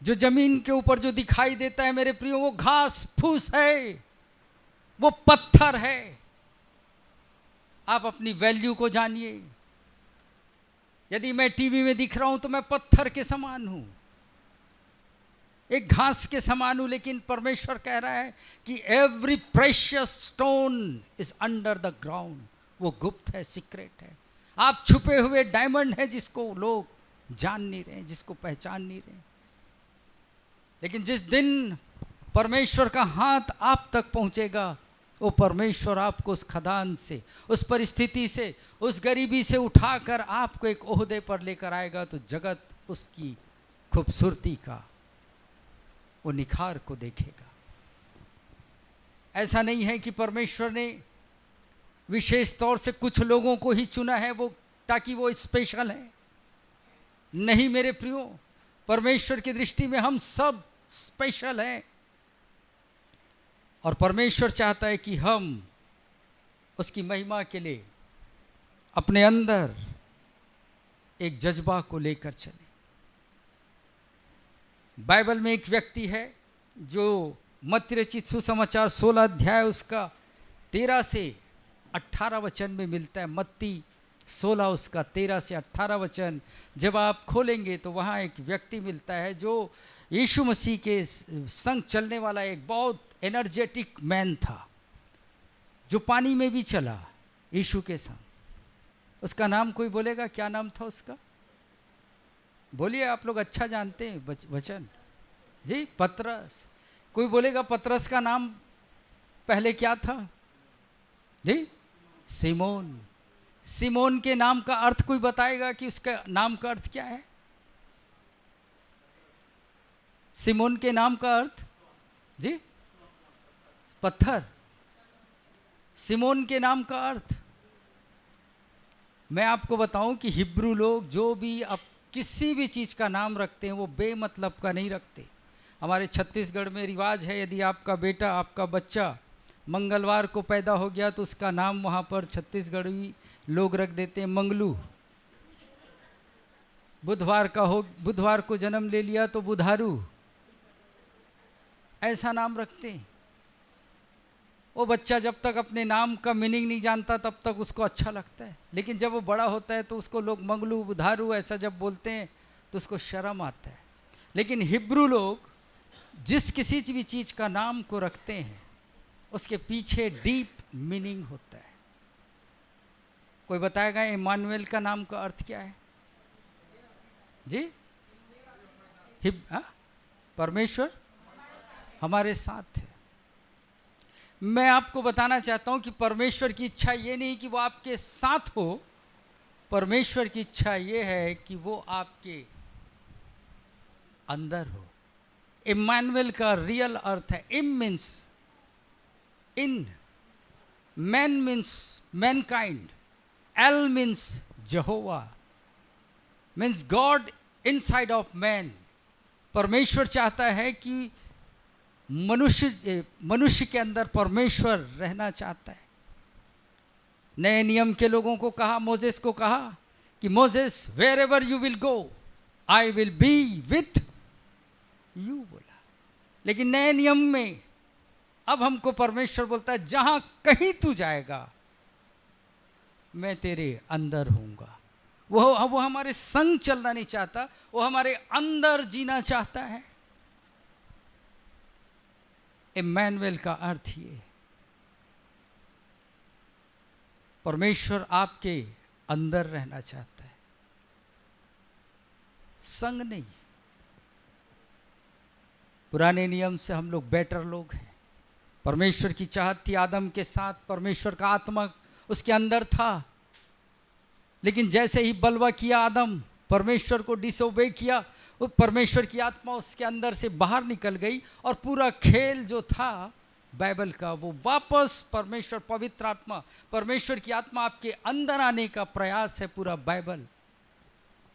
जो जमीन के ऊपर जो दिखाई देता है मेरे प्रियो, वो घास फूस है, वो पत्थर है। आप अपनी वैल्यू को जानिए। यदि मैं टीवी में दिख रहा हूं तो मैं पत्थर के समान हूं, एक घास के समान हूं, लेकिन परमेश्वर कह रहा है कि every precious stone is under the ground. वो गुप्त है, सीक्रेट है। आप छुपे हुए डायमंड है जिसको लोग जान नहीं रहे, जिसको पहचान नहीं रहे। लेकिन जिस दिन परमेश्वर का हाथ आप तक पहुंचेगा, वो परमेश्वर आपको उस खदान से, उस परिस्थिति से, उस गरीबी से उठाकर आपको एक ओहदे पर लेकर आएगा, तो जगत उसकी खूबसूरती का, वो निखार को देखेगा। ऐसा नहीं है कि परमेश्वर ने विशेष तौर से कुछ लोगों को ही चुना है वो ताकि वो स्पेशल है। नहीं मेरे प्रियो, परमेश्वर की दृष्टि में हम सब स्पेशल हैं। और परमेश्वर चाहता है कि हम उसकी महिमा के लिए अपने अंदर एक जज्बा को लेकर चलें। बाइबल में एक व्यक्ति है जो मत्ती रचित सुसमाचार 16 अध्याय उसका 13 से 18 वचन में मिलता है। मत्ती 16 उसका 13 से 18 वचन जब आप खोलेंगे तो वहाँ एक व्यक्ति मिलता है जो यीशु मसीह के संग चलने वाला एक बहुत एनर्जेटिक मैन था, जो पानी में भी चला यीशु के संग। उसका नाम कोई बोलेगा? क्या नाम था उसका? बोलिए, आप लोग अच्छा जानते हैं वचन जी। पतरस। कोई बोलेगा पतरस का नाम पहले क्या था जी? सिमोन। सिमोन के नाम का अर्थ कोई बताएगा कि उसका नाम का अर्थ क्या है? सिमोन के नाम का अर्थ जी? पत्थर। सिमोन के नाम का अर्थ मैं आपको बताऊं कि हिब्रू लोग जो भी अब किसी भी चीज़ का नाम रखते हैं वो बेमतलब का नहीं रखते। हमारे छत्तीसगढ़ में रिवाज है, यदि आपका बेटा, आपका बच्चा मंगलवार को पैदा हो गया तो उसका नाम वहाँ पर छत्तीसगढ़ी लोग रख देते हैं मंगलू। बुधवार को जन्म ले लिया तो बुधारू, ऐसा नाम रखते हैं। वो बच्चा जब तक अपने नाम का मीनिंग नहीं जानता तब तक उसको अच्छा लगता है, लेकिन जब वो बड़ा होता है तो उसको लोग मंगलू, बुधारू ऐसा जब बोलते हैं तो उसको शर्म आता है। लेकिन हिब्रू लोग जिस किसी भी चीज़ का नाम को रखते हैं उसके पीछे डीप मीनिंग होता है। कोई बताएगा इमानुएल का नाम का अर्थ क्या है जी? परमेश्वर हमारे साथ है। मैं आपको बताना चाहता हूं कि परमेश्वर की इच्छा ये नहीं कि वो आपके साथ हो, परमेश्वर की इच्छा ये है कि वो आपके अंदर हो। इम्मानुएल का रियल अर्थ है, इम means in, man means Mankind, L means जहोवा, means God inside of man. परमेश्वर चाहता है कि मनुष्य के अंदर परमेश्वर रहना चाहता है। नए नियम के लोगों को कहा, मोजेस को कहा कि Moses wherever you will go I will be with you बोला। लेकिन नए नियम में अब हमको परमेश्वर बोलता है जहां कहीं तू जाएगा मैं तेरे अंदर होऊंगा। वो हमारे संग चलना नहीं चाहता, वो हमारे अंदर जीना चाहता है। इम्मानुएल का अर्थ ये, परमेश्वर आपके अंदर रहना चाहता है, संग नहीं। पुराने नियम से हम लोग बेटर लोग हैं। परमेश्वर की चाहत थी आदम के साथ, परमेश्वर का आत्मा उसके अंदर था, लेकिन जैसे ही बलवा किया आदम, परमेश्वर को डिसोबे किया, वो परमेश्वर की आत्मा उसके अंदर से बाहर निकल गई और पूरा खेल जो था बाइबल का वो वापस परमेश्वर, पवित्र आत्मा, परमेश्वर की आत्मा आपके अंदर आने का प्रयास है। पूरा बाइबल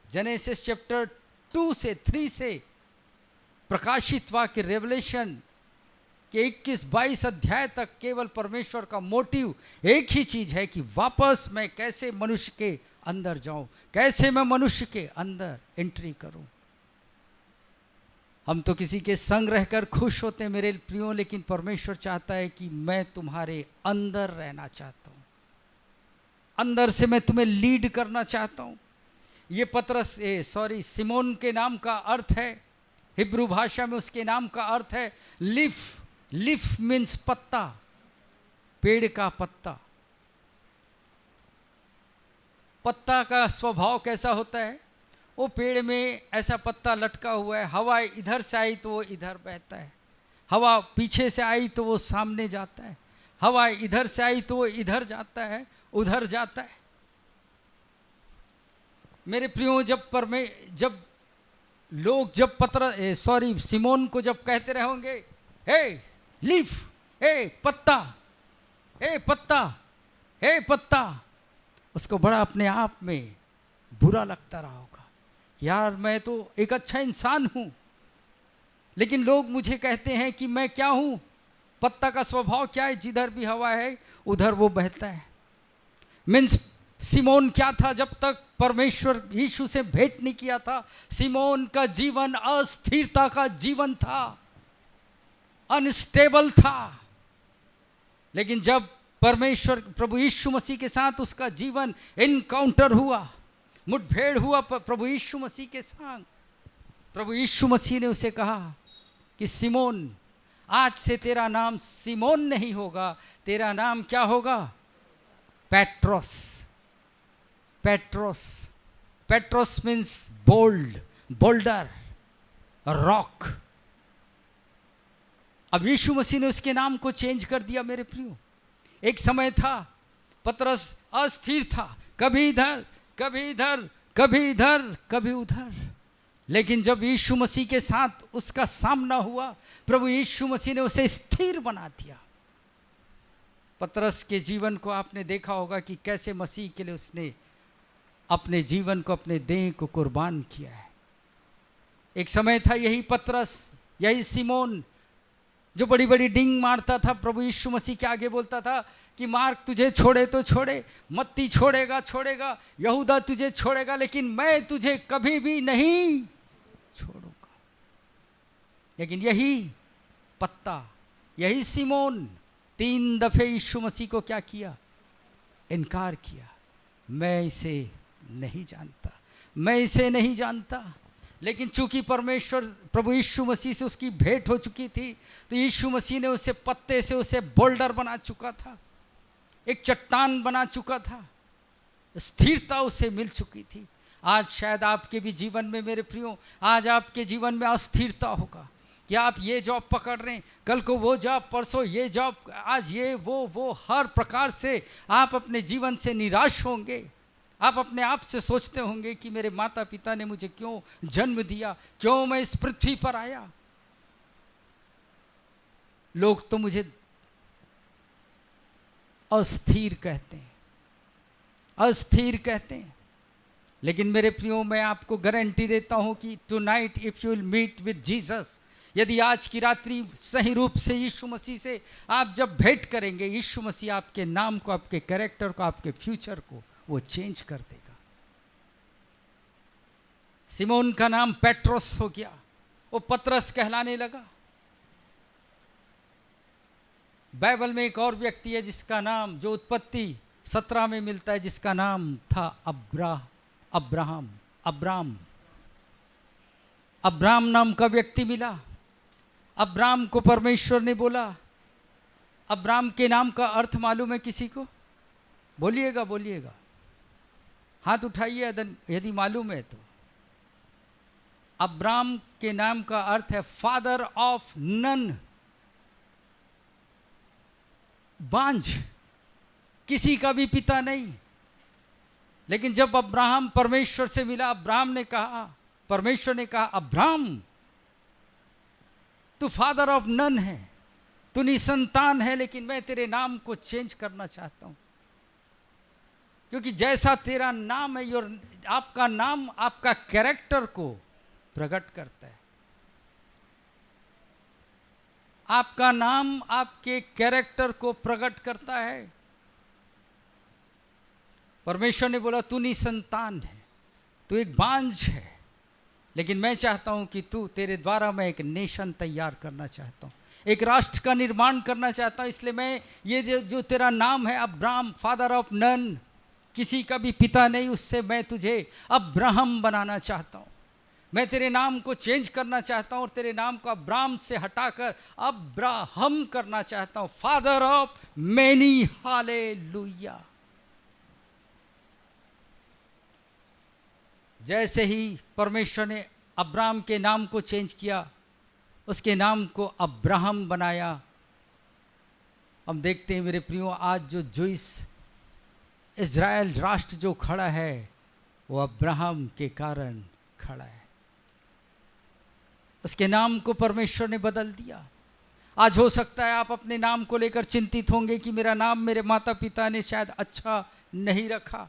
जेनेसिस चैप्टर 2 से 3 से प्रकाशित वाक्य रेवलेशन के 21-22 अध्याय तक केवल परमेश्वर का मोटिव एक ही चीज है कि वापस मैं कैसे मनुष्य के अंदर जाऊं, कैसे मैं मनुष्य के अंदर एंट्री करूं। हम तो किसी के संग रहकर खुश होते हैं मेरे प्रियो, लेकिन परमेश्वर चाहता है कि मैं तुम्हारे अंदर रहना चाहता हूं, अंदर से मैं तुम्हें लीड करना चाहता हूं। ये सिमोन के नाम का अर्थ है, हिब्रू भाषा में उसके नाम का अर्थ है लीफ। लीफ मीन्स पत्ता, पेड़ का पत्ता। पत्ता का स्वभाव कैसा होता है? वो पेड़ में ऐसा पत्ता लटका हुआ है, हवा इधर से आई तो वो इधर बहता है, हवा पीछे से आई तो वो सामने जाता है, हवा इधर से आई तो वो इधर जाता है, उधर जाता है। मेरे प्रियो, जब सिमोन को जब कहते रहोगे हे लीफ, हे पत्ता, हे पत्ता, हे पत्ता, उसको बड़ा अपने आप में बुरा लगता रहा होगा। यार मैं तो एक अच्छा इंसान हूं, लेकिन लोग मुझे कहते हैं कि मैं क्या हूं। पत्ता का स्वभाव क्या है? जिधर भी हवा है उधर वो बहता है। मीन्स सिमोन क्या था? जब तक परमेश्वर यीशु से भेंट नहीं किया था, सिमोन का जीवन अस्थिरता का जीवन था, अनस्टेबल था। लेकिन जब परमेश्वर प्रभु यीशु मसीह के साथ उसका जीवन इनकाउंटर हुआ, मुठभेड़ हुआ प्रभु यीशु मसीह के साथ, प्रभु यीशु मसीह ने उसे कहा कि सिमोन, आज से तेरा नाम सिमोन नहीं होगा, तेरा नाम क्या होगा? Petros. Petros, Petros means bold, boulder, rock. अब यीशु मसीह ने उसके नाम को चेंज कर दिया। मेरे प्रियो, एक समय था पतरस अस्थिर था, कभी इधर कभी इधर, कभी इधर कभी उधर, लेकिन जब यीशु मसीह के साथ उसका सामना हुआ, प्रभु यीशु मसीह ने उसे स्थिर बना दिया। पतरस के जीवन को आपने देखा होगा कि कैसे मसीह के लिए उसने अपने जीवन को, अपने देह को कुर्बान किया है। एक समय था यही पतरस, यही सिमोन जो बड़ी बड़ी डिंग मारता था, प्रभु यीशु मसीह के आगे बोलता था कि मार्क तुझे छोड़े तो छोड़े, मत्ती छोड़ेगा, यहूदा तुझे छोड़ेगा, लेकिन मैं तुझे कभी भी नहीं छोड़ूंगा। लेकिन यही पत्ता, यही सिमोन 3 दफे यीशु मसीह को क्या किया? इनकार किया। मैं इसे नहीं जानता, मैं इसे नहीं जानता। लेकिन चूंकि परमेश्वर प्रभु यीशु मसीह से उसकी भेंट हो चुकी थी, तो यीशु मसीह ने उसे पत्ते से उसे बोल्डर बना चुका था, एक चट्टान बना चुका था, स्थिरता उसे मिल चुकी थी। आज शायद आपके भी जीवन में मेरे प्रियो, आज आपके जीवन में अस्थिरता होगा कि आप ये जॉब पकड़ रहे हैं, कल को वो जॉब, परसों ये जॉब, आज ये वो हर प्रकार से आप अपने जीवन से निराश होंगे। आप अपने आप से सोचते होंगे कि मेरे माता पिता ने मुझे क्यों जन्म दिया, क्यों मैं इस पृथ्वी पर आया। लोग तो मुझे अस्थिर कहते हैं, अस्थिर कहते हैं, लेकिन मेरे प्रियो मैं आपको गारंटी देता हूं कि tonight if you will meet with Jesus, यदि आज की रात्रि सही रूप से यीशु मसीह से आप जब भेंट करेंगे, यीशु मसीह आपके नाम को, आपके कैरेक्टर को, आपके फ्यूचर को वो चेंज कर देगा। सिमोन का नाम पेट्रोस हो गया, वो पतरस कहलाने लगा। बाइबल में एक और व्यक्ति है जिसका नाम, जो उत्पत्ति 17 में मिलता है, जिसका नाम था अब्राहम। अब्राम नाम का व्यक्ति मिला। अब्राम को परमेश्वर ने बोला, अब्राम के नाम का अर्थ मालूम है किसी को? बोलिएगा, बोलिएगा, हाथ उठाइए यदि मालूम है तो। अब्राम के नाम का अर्थ है फादर ऑफ नन, बांझ, किसी का भी पिता नहीं। लेकिन जब अब्राहम परमेश्वर से मिला, अब्राहम ने कहा, परमेश्वर ने कहा, अब्राहम तू फादर ऑफ नन है, तू निसंतान है, लेकिन मैं तेरे नाम को चेंज करना चाहता हूं, क्योंकि जैसा तेरा नाम है, आपका नाम आपका कैरेक्टर को प्रकट करता है। आपका नाम आपके कैरेक्टर को प्रकट करता है। परमेश्वर ने बोला तू निसंतान है, तू एक बांझ है, लेकिन मैं चाहता हूं कि तू, तेरे द्वारा मैं एक नेशन तैयार करना चाहता हूं, एक राष्ट्र का निर्माण करना चाहता हूं। इसलिए मैं ये जो तेरा नाम है अब्राहम, फादर ऑफ नन, किसी का भी पिता नहीं, उससे मैं तुझे अब्राहम बनाना चाहता हूं। मैं तेरे नाम को चेंज करना चाहता हूं और तेरे नाम को अब्राहम से हटाकर अब्राहम करना चाहता हूं, फादर ऑफ मेनी। हालेलुया। जैसे ही परमेश्वर ने अब्राहम के नाम को चेंज किया, उसके नाम को अब्राहम बनाया। हम देखते हैं मेरे प्रियो, आज जो जूइस इज़राइल राष्ट्र जो खड़ा है, वो अब्राहम के कारण खड़ा है। उसके नाम को परमेश्वर ने बदल दिया। आज हो सकता है आप अपने नाम को लेकर चिंतित होंगे कि मेरा नाम मेरे माता पिता ने शायद अच्छा नहीं रखा,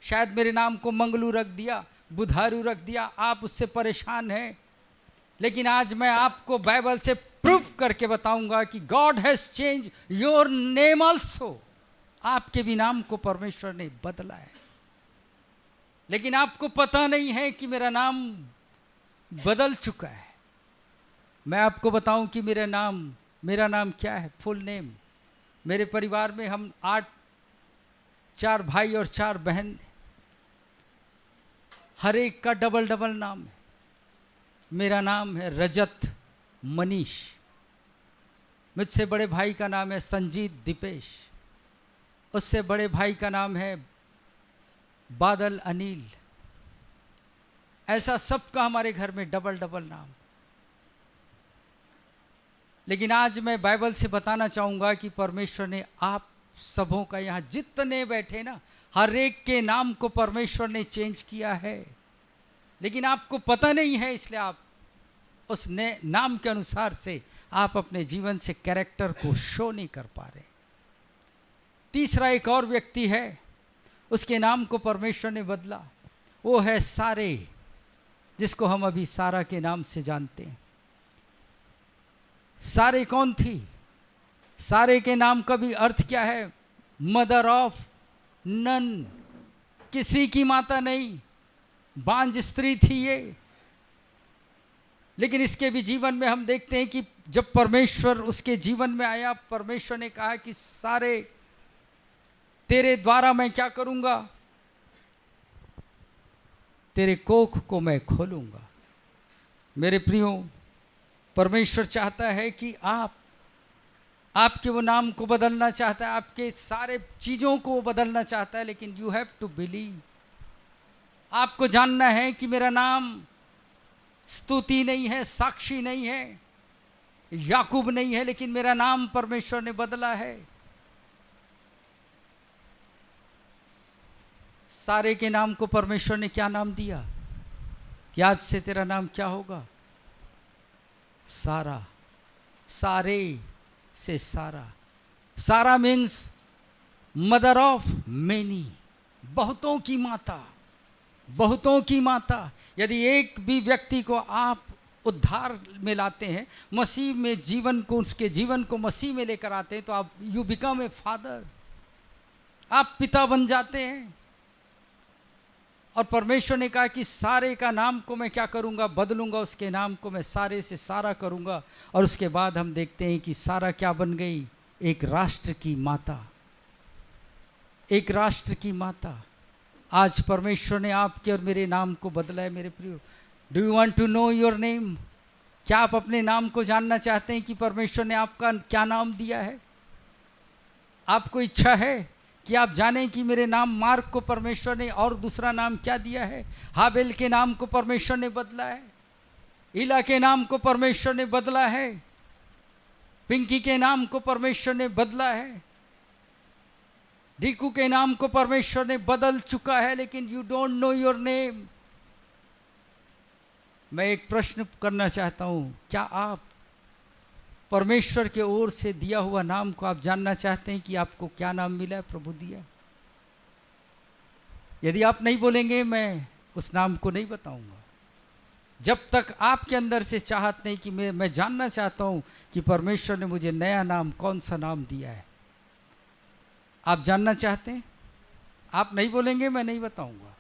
शायद मेरे नाम को मंगलू रख दिया, बुधारू रख दिया, आप उससे परेशान हैं। लेकिन आज मैं आपको बाइबल से प्रूफ करके बताऊंगा कि God has change your name also. आपके भी नाम को परमेश्वर ने बदला है, लेकिन आपको पता नहीं है कि मेरा नाम बदल चुका है। मैं आपको बताऊं कि मेरा नाम क्या है, फुल नेम। मेरे परिवार में हम 4 भाई और 4 बहन, हर एक का डबल डबल नाम है। मेरा नाम है रजत मनीष, मुझसे बड़े भाई का नाम है संजीत दीपेश, उससे बड़े भाई का नाम है बादल अनिल। ऐसा सबका हमारे घर में डबल डबल नाम। लेकिन आज मैं बाइबल से बताना चाहूँगा कि परमेश्वर ने आप सबों का, यहाँ जितने बैठे ना, हर एक के नाम को परमेश्वर ने चेंज किया है, लेकिन आपको पता नहीं है, इसलिए आप उस नाम के अनुसार से आप अपने जीवन से कैरेक्टर को शो नहीं कर पा रहे। तीसरा एक और व्यक्ति है, उसके नाम को परमेश्वर ने बदला, वो है सारे, जिसको हम अभी सारा के नाम से जानते हैं। सारे कौन थी? सारे के नाम का भी अर्थ क्या है? मदर ऑफ नन, किसी की माता नहीं, बांझ स्त्री थी ये। लेकिन इसके भी जीवन में हम देखते हैं कि जब परमेश्वर उसके जीवन में आया, परमेश्वर ने कहा कि सारे तेरे द्वारा मैं क्या करूंगा? तेरे कोख को मैं खोलूंगा। मेरे प्रियो, परमेश्वर चाहता है कि आपके वो नाम को बदलना चाहता है, आपके सारे चीज़ों को बदलना चाहता है, लेकिन यू हैव टू बिलीव। आपको जानना है कि मेरा नाम स्तुति नहीं है, साक्षी नहीं है, याकूब नहीं है, लेकिन मेरा नाम परमेश्वर ने बदला है। सारे के नाम को परमेश्वर ने क्या नाम दिया कि आज से तेरा नाम क्या होगा? सारा। सारे से सारा। सारा मीन्स मदर ऑफ मेनी, बहुतों की माता। बहुतों की माता। यदि एक भी व्यक्ति को आप उद्धार में लाते हैं, मसीह में जीवन को, उसके जीवन को मसीह में लेकर आते हैं, तो आप यू बिकम ए फादर, आप पिता बन जाते हैं। और परमेश्वर ने कहा कि सारे का नाम को मैं क्या करूंगा? बदलूंगा, उसके नाम को मैं सारे से सारा करूंगा। और उसके बाद हम देखते हैं कि सारा क्या बन गई? एक राष्ट्र की माता। एक राष्ट्र की माता। आज परमेश्वर ने आपके और मेरे नाम को बदला है मेरे प्रियो। Do you want to know your name? क्या आप अपने नाम को जानना चाहते हैं कि परमेश्वर ने आपका क्या नाम दिया है? आपको इच्छा है कि आप जानें कि मेरे नाम मार्क को परमेश्वर ने और दूसरा नाम क्या दिया है? हाबेल के नाम को परमेश्वर ने बदला है, इला के नाम को परमेश्वर ने बदला है, पिंकी के नाम को परमेश्वर ने बदला है, डीकू के नाम को परमेश्वर ने बदल चुका है, लेकिन you don't know your name. मैं एक प्रश्न करना चाहता हूं, क्या आप परमेश्वर के ओर से दिया हुआ नाम को आप जानना चाहते हैं कि आपको क्या नाम मिला है, प्रभु दिया? यदि आप नहीं बोलेंगे, मैं उस नाम को नहीं बताऊंगा। जब तक आपके अंदर से चाहत नहीं कि मैं जानना चाहता हूं कि परमेश्वर ने मुझे नया नाम, कौन सा नाम दिया है। आप जानना चाहते हैं? आप नहीं बोलेंगे, मैं नहीं बताऊंगा।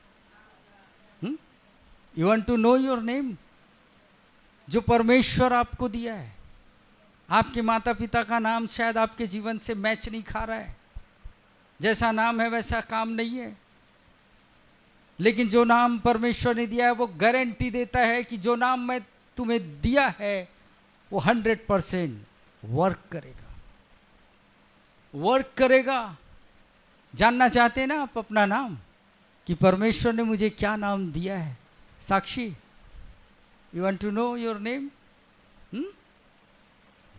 You want to know your name, जो परमेश्वर आपको दिया है। आपके माता पिता का नाम शायद आपके जीवन से मैच नहीं खा रहा है, जैसा नाम है वैसा काम नहीं है, लेकिन जो नाम परमेश्वर ने दिया है वो गारंटी देता है कि जो नाम मैं तुम्हें दिया है वो 100% वर्क करेगा, वर्क करेगा। जानना चाहते हैं ना आप अपना नाम, कि परमेश्वर ने मुझे क्या नाम दिया है? Sakshi, you want to know your name?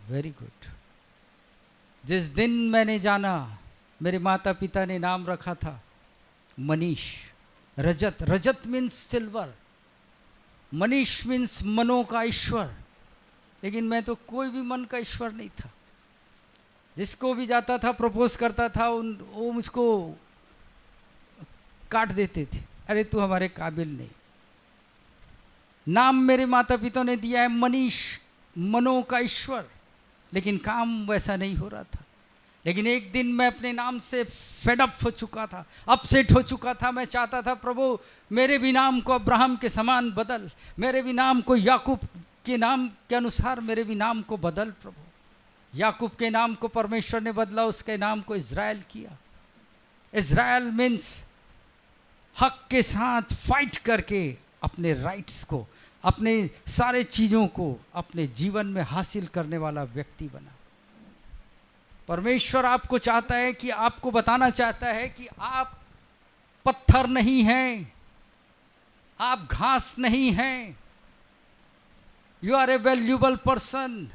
Very good. जिस दिन मैंने जाना, मेरे माता पिता ने नाम रखा था मनीष। रजत, रजत मीन्स सिल्वर, मनीष मीन्स मनों का ईश्वर। लेकिन मैं तो कोई भी मन का ईश्वर नहीं था। जिसको भी जाता था, प्रपोज करता था, वो मुझको काट देते थे, अरे तू हमारे काबिल नहीं। नाम मेरे माता पिता ने दिया है मनीष, मनों का ईश्वर, लेकिन काम वैसा नहीं हो रहा था। लेकिन एक दिन मैं अपने नाम से फेड अप हो चुका था, अपसेट हो चुका था। मैं चाहता था, प्रभु मेरे भी नाम को अब्राहम के समान बदल, मेरे भी नाम को याकूब के नाम के अनुसार मेरे भी नाम को बदल। प्रभु याकूब के नाम को परमेश्वर ने बदला, उसके नाम को इज़राइल किया। इज़राइल मीन्स हक के साथ फाइट करके अपने राइट्स को, अपने सारे चीज़ों को अपने जीवन में हासिल करने वाला व्यक्ति बना। परमेश्वर आपको चाहता है कि, आपको बताना चाहता है कि आप पत्थर नहीं हैं, आप घास नहीं हैं, you are a valuable person.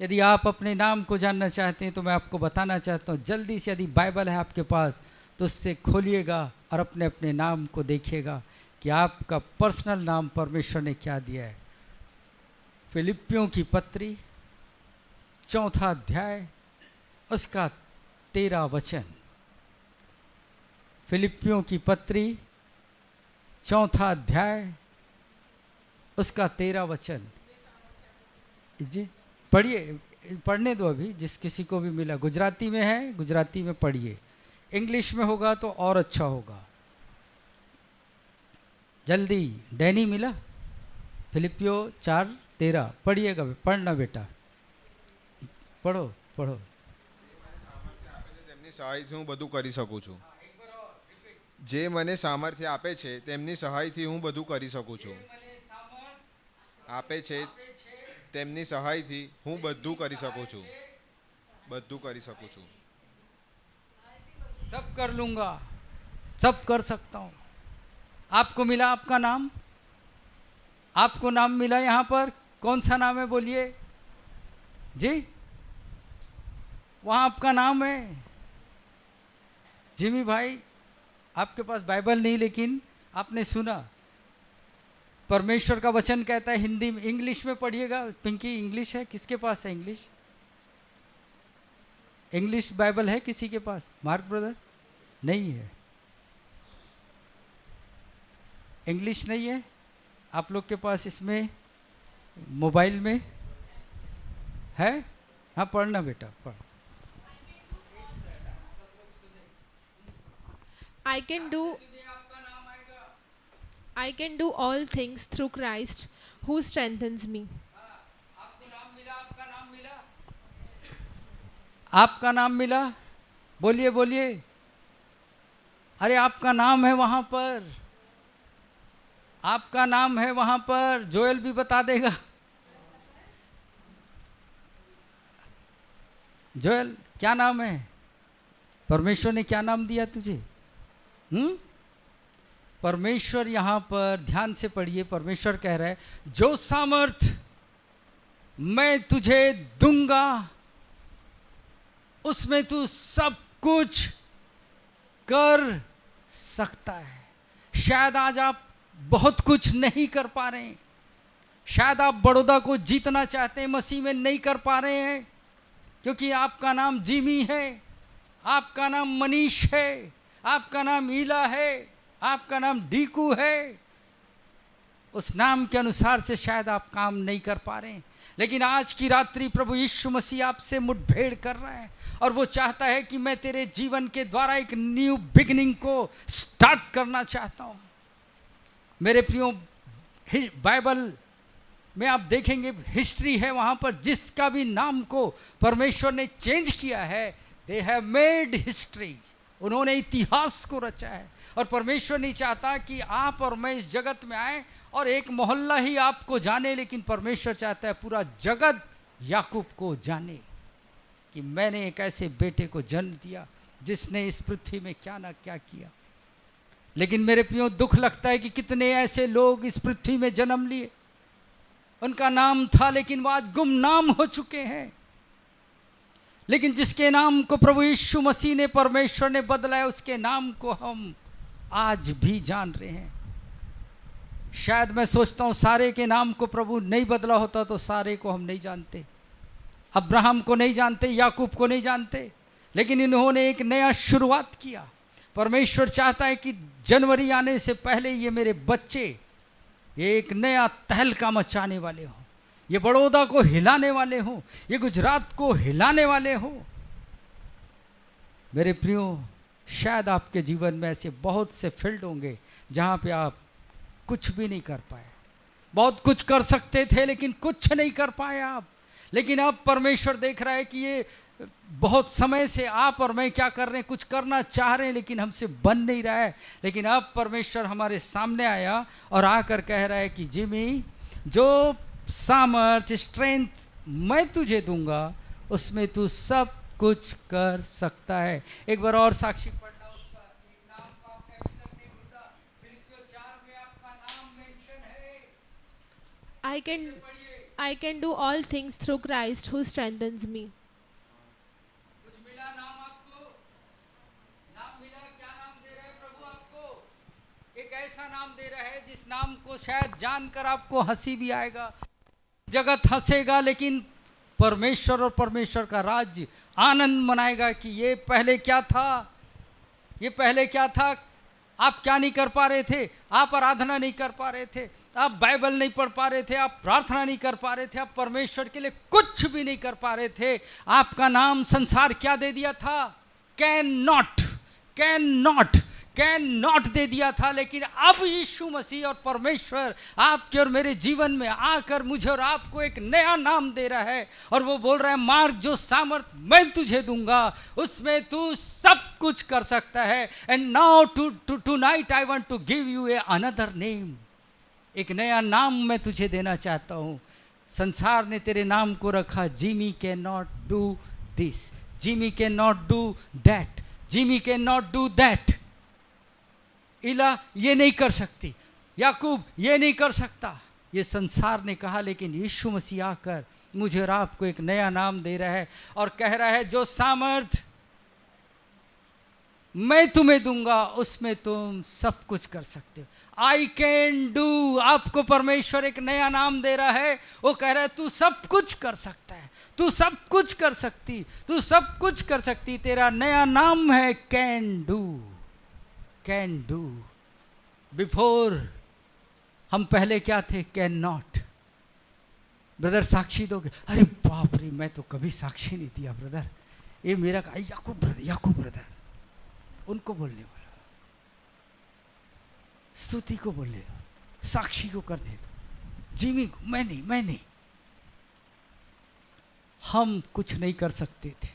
यदि आप अपने नाम को जानना चाहते हैं तो मैं आपको बताना चाहता हूँ, जल्दी से यदि बाइबल है आपके पास तो उससे खोलिएगा और अपने अपने नाम को देखिएगा कि आपका पर्सनल नाम परमेश्वर ने क्या दिया है। फिलिपियों की पत्री 4 अध्याय उसका 13 वचन। फिलिपियों की पत्री 4 अध्याय उसका 13 वचन। जी पढ़िए, पढ़ने दो अभी, जिस किसी को भी मिला। गुजराती में है, गुजराती में पढ़िए, इंग्लिश में होगा तो और अच्छा होगा। जल्दी, डैनी मिला? फिलिपियो 4:13 पढ़िएगा, पढ़ना बेटा, पढ़ो पढ़ो। તેમની સહાયથી હું બધું કરી શકું છું। જે મને સામર્થ્ય આપે છે તેમની સહાયથી હું બધું કરી શકું છું। આપે છે તેમની સહાયથી હું બધું કરી શકું છું, બધું કરી શકું છું। सब कर लूंगा, सब कर सकता हूं। आपको मिला आपका नाम? आपको नाम मिला यहाँ पर? कौन सा नाम है बोलिए जी? वहाँ आपका नाम है। जिमी भाई, आपके पास बाइबल नहीं, लेकिन आपने सुना परमेश्वर का वचन कहता है, हिंदी में, इंग्लिश में पढ़िएगा। पिंकी इंग्लिश है, किसके पास है इंग्लिश? इंग्लिश बाइबल है किसी के पास? मार्क ब्रदर नहीं है, इंग्लिश नहीं है आप लोग के पास। इसमें मोबाइल में है? हाँ पढ़ना बेटा, पढ़। I can do all things through Christ who strengthens me. आपको नाम मिला, आपका नाम मिला, आपका नाम मिला, बोलिए बोलिए। अरे आपका नाम है वहां पर, आपका नाम है वहां पर। जोएल भी बता देगा। जोएल क्या नाम है? परमेश्वर ने क्या नाम दिया तुझे? परमेश्वर यहाँ पर ध्यान से पढ़िए, परमेश्वर कह रहा है, जो सामर्थ मैं तुझे दूंगा उसमें तू सब कुछ कर सकता है। शायद आज आप बहुत कुछ नहीं कर पा रहे हैं, शायद आप बड़ौदा को जीतना चाहते हैं, मसीह में नहीं कर पा रहे हैं, क्योंकि आपका नाम जिमी है, आपका नाम मनीष है, आपका नाम ईला है, आपका नाम डीकू है। उस नाम के अनुसार से शायद आप काम नहीं कर पा रहे हैं, लेकिन आज की रात्रि प्रभु यीशु मसीह आपसे मुठभेड़ कर रहा है और वो चाहता है कि मैं तेरे जीवन के द्वारा एक न्यू बिगिनिंग को स्टार्ट करना चाहता हूँ। मेरे प्रियो, बाइबल में आप देखेंगे हिस्ट्री है वहाँ पर, जिसका भी नाम को परमेश्वर ने चेंज किया है, दे हैव मेड हिस्ट्री, उन्होंने इतिहास को रचा है। और परमेश्वर नहीं चाहता कि आप और मैं इस जगत में आए और एक मोहल्ला ही आपको जाने, लेकिन परमेश्वर चाहता है पूरा जगत याकूब को जाने कि मैंने एक ऐसे बेटे को जन्म दिया जिसने इस पृथ्वी में क्या ना क्या किया। लेकिन मेरे प्रियो, दुख लगता है कि कितने ऐसे लोग इस पृथ्वी में जन्म लिए, उनका नाम था लेकिन वो आज गुमनाम हो चुके हैं। लेकिन जिसके नाम को प्रभु यीशु मसीह ने, परमेश्वर ने बदला है, उसके नाम को हम आज भी जान रहे हैं। शायद मैं सोचता हूँ सारे के नाम को प्रभु नहीं बदला होता तो सारे को हम नहीं जानते। अब्राहम को नहीं जानते, याकूब को नहीं जानते, लेकिन इन्होंने एक नया शुरुआत किया। परमेश्वर चाहता है कि जनवरी आने से पहले ये मेरे बच्चे ये एक नया तहलका मचाने वाले हों, ये बड़ौदा को हिलाने वाले हों, ये गुजरात को हिलाने वाले हों। मेरे प्रियो, शायद आपके जीवन में ऐसे बहुत से फील्ड होंगे जहाँ पे आप कुछ भी नहीं कर पाए। बहुत कुछ कर सकते थे लेकिन कुछ नहीं कर पाए आप। लेकिन अब परमेश्वर देख रहा है कि ये बहुत समय से आप और मैं क्या कर रहे हैं, कुछ करना चाह रहे हैं लेकिन हमसे बन नहीं रहा है। लेकिन अब परमेश्वर हमारे सामने आया और आकर कह रहा है कि जिमी, जो सामर्थ, स्ट्रेंथ मैं तुझे दूंगा उसमें तू सब कुछ कर सकता है। एक बार और साक्षी पढ़ना उसका, एक नाम को आपने अभी तक नहीं ढूंढा। फिलिप्पियों 4 में आपका नाम मेंशन है। I can do all things through Christ who strengthens me. कुछ मिला नाम आपको? नाम मिला? क्या नाम दे रहा है प्रभु आपको? एक ऐसा नाम दे रहा है जिस नाम को शायद जानकर आपको हंसी भी आएगा, जगत हंसेगा, लेकिन परमेश्वर और परमेश्वर का राज्य आनंद मनाएगा कि ये पहले क्या था, ये पहले क्या था। आप क्या नहीं कर पा रहे थे? आप आराधना नहीं कर पा रहे थे, आप बाइबल नहीं पढ़ पा रहे थे, आप प्रार्थना नहीं कर पा रहे थे, आप परमेश्वर के लिए कुछ भी नहीं कर पा रहे थे। आपका नाम संसार क्या दे दिया था? कैन नॉट दे दिया था। लेकिन अब यीशु मसीह और परमेश्वर आपके और मेरे जीवन में आकर मुझे और आपको एक नया नाम दे रहा है और वो बोल रहा है, मार्क, जो सामर्थ मैं तुझे दूंगा उसमें तू सब कुछ कर सकता है। And now tonight I want to give you a another name. एक नया नाम मैं तुझे देना चाहता हूँ। संसार ने तेरे नाम को रखा Jimmy can not do this, Jimmy can not do that, Jimmy can not do that. इला ये नहीं कर सकती, याकूब ये नहीं कर सकता, ये संसार ने कहा। लेकिन यीशु मसीह आकर मुझे और आपको एक नया नाम दे रहा है और कह रहा है, जो सामर्थ मैं तुम्हें दूंगा, उसमें तुम सब कुछ कर सकते हो। I can do. आपको परमेश्वर एक नया नाम दे रहा है। वो कह रहा है तू सब कुछ कर सकता है, तू सब कुछ कर सकती, तू सब कुछ कर सकती। तेरा नया नाम है can do. Can do. Before हम पहले क्या थे? Can not. ब्रदर साक्षी दोगे? अरे बाप रे, मैं तो कभी साक्षी नहीं दिया ब्रदर। ये मेरा याकूब ब्रदर उनको बोलने वाला, स्तुति को बोलने दो, साक्षी को करने दो, जिमी को। मैं नहीं। हम कुछ नहीं कर सकते थे,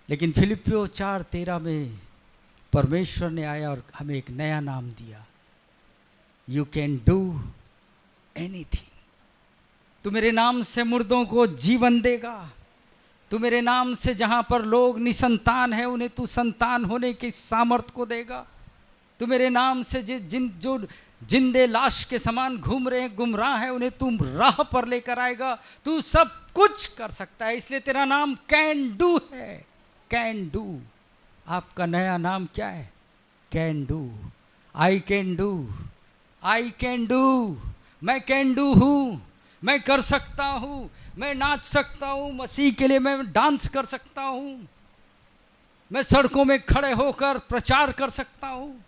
लेकिन फिलिपियो 4:13 में परमेश्वर ने आया और हमें एक नया नाम दिया। You can do anything. तू मेरे नाम से मुर्दों को जीवन देगा। तू मेरे नाम से जहाँ पर लोग निसंतान हैं उन्हें तू संतान होने की सामर्थ को देगा। तू मेरे नाम से जो जिंदे लाश के समान घूम रहे हैं, गुमराह हैं, उन्हें तुम राह पर लेकर आएगा। तू सब कुछ कर सकता है, इसलिए तेरा नाम कैन डू है। Can do. आपका नया नाम क्या है? Can do. I can do. I can do. मैं कैन डू हूँ। मैं कर सकता हूँ। मैं नाच सकता हूँ मसीह के लिए। मैं डांस कर सकता हूँ। मैं सड़कों में खड़े होकर प्रचार कर सकता हूँ।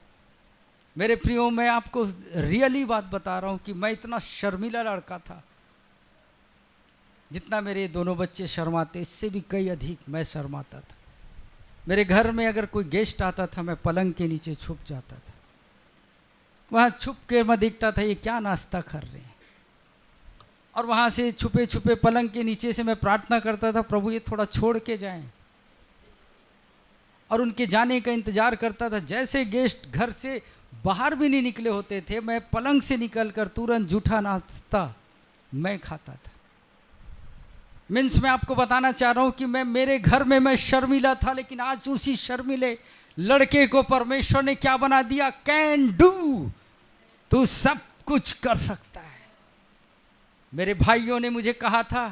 मेरे प्रियो, मैं आपको रियली बात बता रहा हूँ कि मैं इतना शर्मीला लड़का था। जितना मेरे दोनों बच्चे शर्माते, इससे भी कई अधिक मैं शर्माता था। मेरे घर में अगर कोई गेस्ट आता था, मैं पलंग के नीचे छुप जाता था। वहाँ छुप के मैं देखता था ये क्या नाश्ता कर रहे हैं, और वहाँ से छुपे छुपे पलंग के नीचे से मैं प्रार्थना करता था, प्रभु ये थोड़ा छोड़ के जाएं। और उनके जाने का इंतजार करता था। जैसे गेस्ट घर से बाहर भी नहीं निकले होते थे, मैं पलंग से निकलकर तुरंत जूठा नाश्ता मैं खाता था। मीन्स मैं आपको बताना चाह रहा हूँ कि मेरे घर में मैं शर्मीला था, लेकिन आज उसी शर्मीले लड़के को परमेश्वर ने क्या बना दिया? Can do. तू सब कुछ कर सकता है। मेरे भाइयों ने मुझे कहा था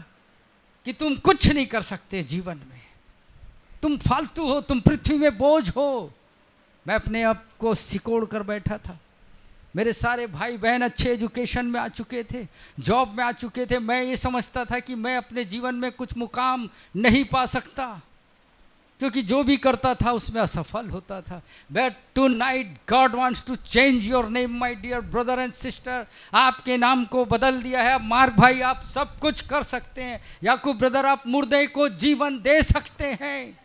कि तुम कुछ नहीं कर सकते जीवन में, तुम फालतू हो, तुम पृथ्वी में बोझ हो। मैं अपने आप को सिकोड़ कर बैठा था। मेरे सारे भाई बहन अच्छे एजुकेशन में आ चुके थे, जॉब में आ चुके थे। मैं ये समझता था कि मैं अपने जीवन में कुछ मुकाम नहीं पा सकता, क्योंकि जो भी करता था उसमें असफल होता था। But tonight God wants to change your name my dear brother and sister. आपके नाम को बदल दिया है। मार्क भाई, आप सब कुछ कर सकते हैं। याकूब ब्रदर, आप मुर्दे को जीवन दे सकते हैं।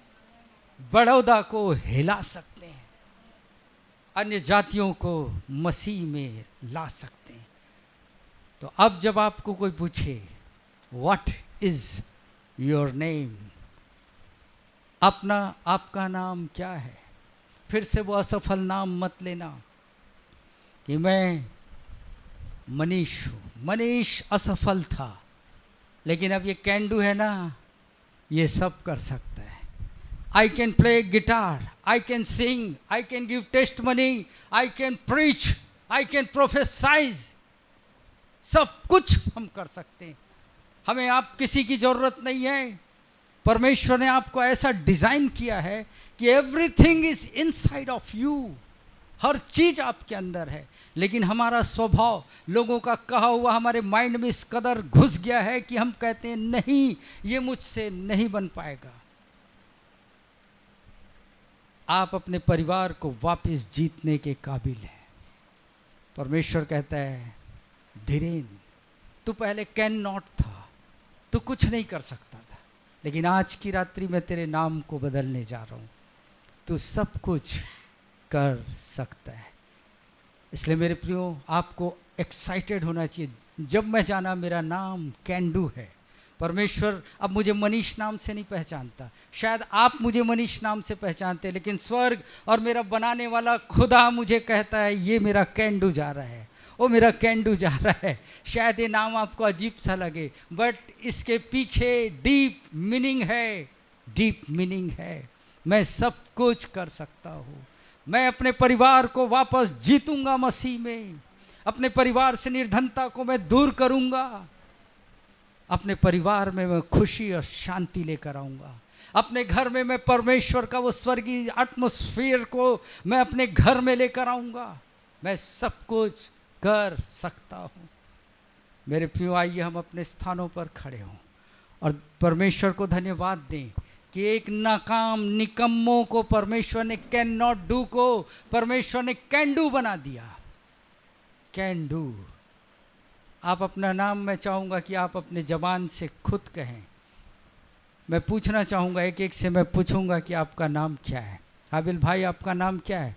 बड़ौदा को हिला सकते हैं। अन्य जातियों को मसीह में ला सकते हैं। तो अब जब आपको कोई पूछे व्हाट इज योर नेम, आपका नाम क्या है, फिर से वो असफल नाम मत लेना कि मैं मनीष हूँ। मनीष असफल था, लेकिन अब ये कैन डू है ना, ये सब कर सकता है। I can play guitar, I can sing, I can give testimony, I can preach, I can prophesy। सब कुछ हम कर सकते हैं। हमें आप किसी की ज़रूरत नहीं है। परमेश्वर ने आपको ऐसा डिज़ाइन किया है कि everything is inside of you. हर चीज़ आपके अंदर है, लेकिन हमारा स्वभाव, लोगों का कहा हुआ हमारे माइंड में इस कदर घुस गया है कि हम कहते हैं नहीं, ये मुझसे नहीं बन पाएगा। आप अपने परिवार को वापस जीतने के काबिल हैं। परमेश्वर कहता है धीरेन्द्र, तू पहले कैन नॉट था, तू कुछ नहीं कर सकता था, लेकिन आज की रात्रि में तेरे नाम को बदलने जा रहा हूँ। तू सब कुछ कर सकता है। इसलिए मेरे प्रियो, आपको एक्साइटेड होना चाहिए। जब मैं जाना मेरा नाम कैन डू है। परमेश्वर अब मुझे मनीष नाम से नहीं पहचानता। शायद आप मुझे मनीष नाम से पहचानते, लेकिन स्वर्ग और मेरा बनाने वाला खुदा मुझे कहता है ये मेरा कैन डू जा रहा है, वो मेरा कैन डू जा रहा है। शायद ये नाम आपको अजीब सा लगे, बट इसके पीछे डीप मीनिंग है। डीप मीनिंग है। मैं सब कुछ कर सकता हूँ। मैं अपने परिवार को वापस जीतूंगा मसीह में। अपने परिवार से निर्धनता को मैं दूर करूंगा। अपने परिवार में मैं खुशी और शांति लेकर आऊँगा। अपने घर में मैं परमेश्वर का वो स्वर्गीय एटमॉस्फेयर को मैं अपने घर में लेकर आऊँगा। मैं सब कुछ कर सकता हूँ। मेरे प्रियो, आइए हम अपने स्थानों पर खड़े हों और परमेश्वर को धन्यवाद दें कि एक नाकाम निकम्मों को परमेश्वर ने कैन नॉट डू को परमेश्वर ने कैन डू बना दिया। Can do. आप अपना नाम, मैं चाहूँगा कि आप अपने ज़बान से खुद कहें। मैं पूछना चाहूँगा, एक एक से मैं पूछूंगा कि आपका नाम क्या है। हाबिल भाई, आपका नाम क्या है?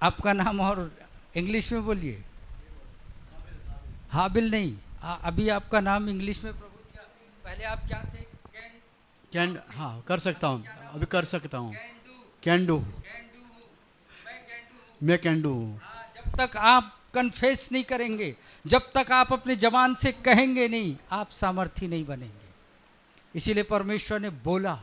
आपका नाम और इंग्लिश में बोलिए। हाबिल नहीं, अभी आपका नाम इंग्लिश में प्रभु दिया। पहले आप क्या थे? कैन, हाँ कर सकता हूँ, अभी कर सकता हूँ। कैन डू, मैं कैन डू हूँ। जब तक आप कन्फेस नहीं करेंगे, जब तक आप अपने जबान से कहेंगे नहीं, आप सामर्थी नहीं बनेंगे। इसीलिए परमेश्वर ने बोला,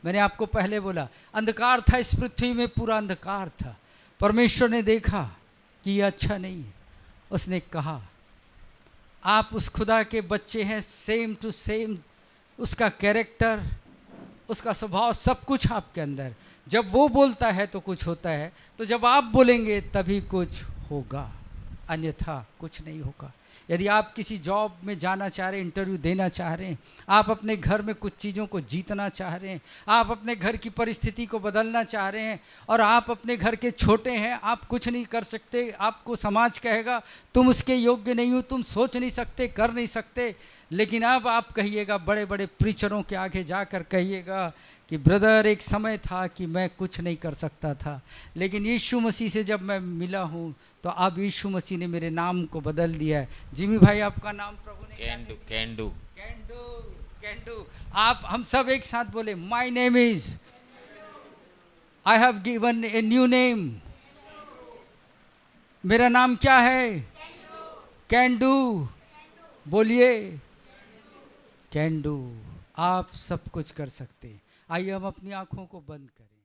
मैंने आपको पहले बोला, अंधकार था इस पृथ्वी में, पूरा अंधकार था। परमेश्वर ने देखा कि ये अच्छा नहीं है, उसने कहा आप उस खुदा के बच्चे हैं, सेम टू सेम उसका कैरेक्टर, उसका स्वभाव, सब कुछ आपके अंदर। जब वो बोलता है तो कुछ होता है, तो जब आप बोलेंगे तभी कुछ होगा, अन्यथा कुछ नहीं होगा। यदि आप किसी जॉब में जाना चाह रहे हैं, इंटरव्यू देना चाह रहे हैं, आप अपने घर में कुछ चीज़ों को जीतना चाह रहे हैं, आप अपने घर की परिस्थिति को बदलना चाह रहे हैं और आप अपने घर के छोटे हैं, आप कुछ नहीं कर सकते, आपको समाज कहेगा तुम उसके योग्य नहीं हो, तुम सोच नहीं सकते, कर नहीं सकते। लेकिन अब आप कहिएगा, बड़े बड़े प्रीचरों के आगे जाकर कहिएगा कि ब्रदर, एक समय था कि मैं कुछ नहीं कर सकता था, लेकिन यीशु मसीह से जब मैं मिला हूँ तो अब यीशु मसीह ने मेरे नाम को बदल दिया है। जिमी भाई, आपका नाम प्रभु ने क्या दे दिया? Can do. Can do, can do. आप, हम सब एक साथ बोले, my name is, I have given a new name. मेरा नाम क्या है? Can do. बोलिए, कैन डू। आप सब कुछ कर सकते हैं। आइए हम अपनी आंखों को बंद करें।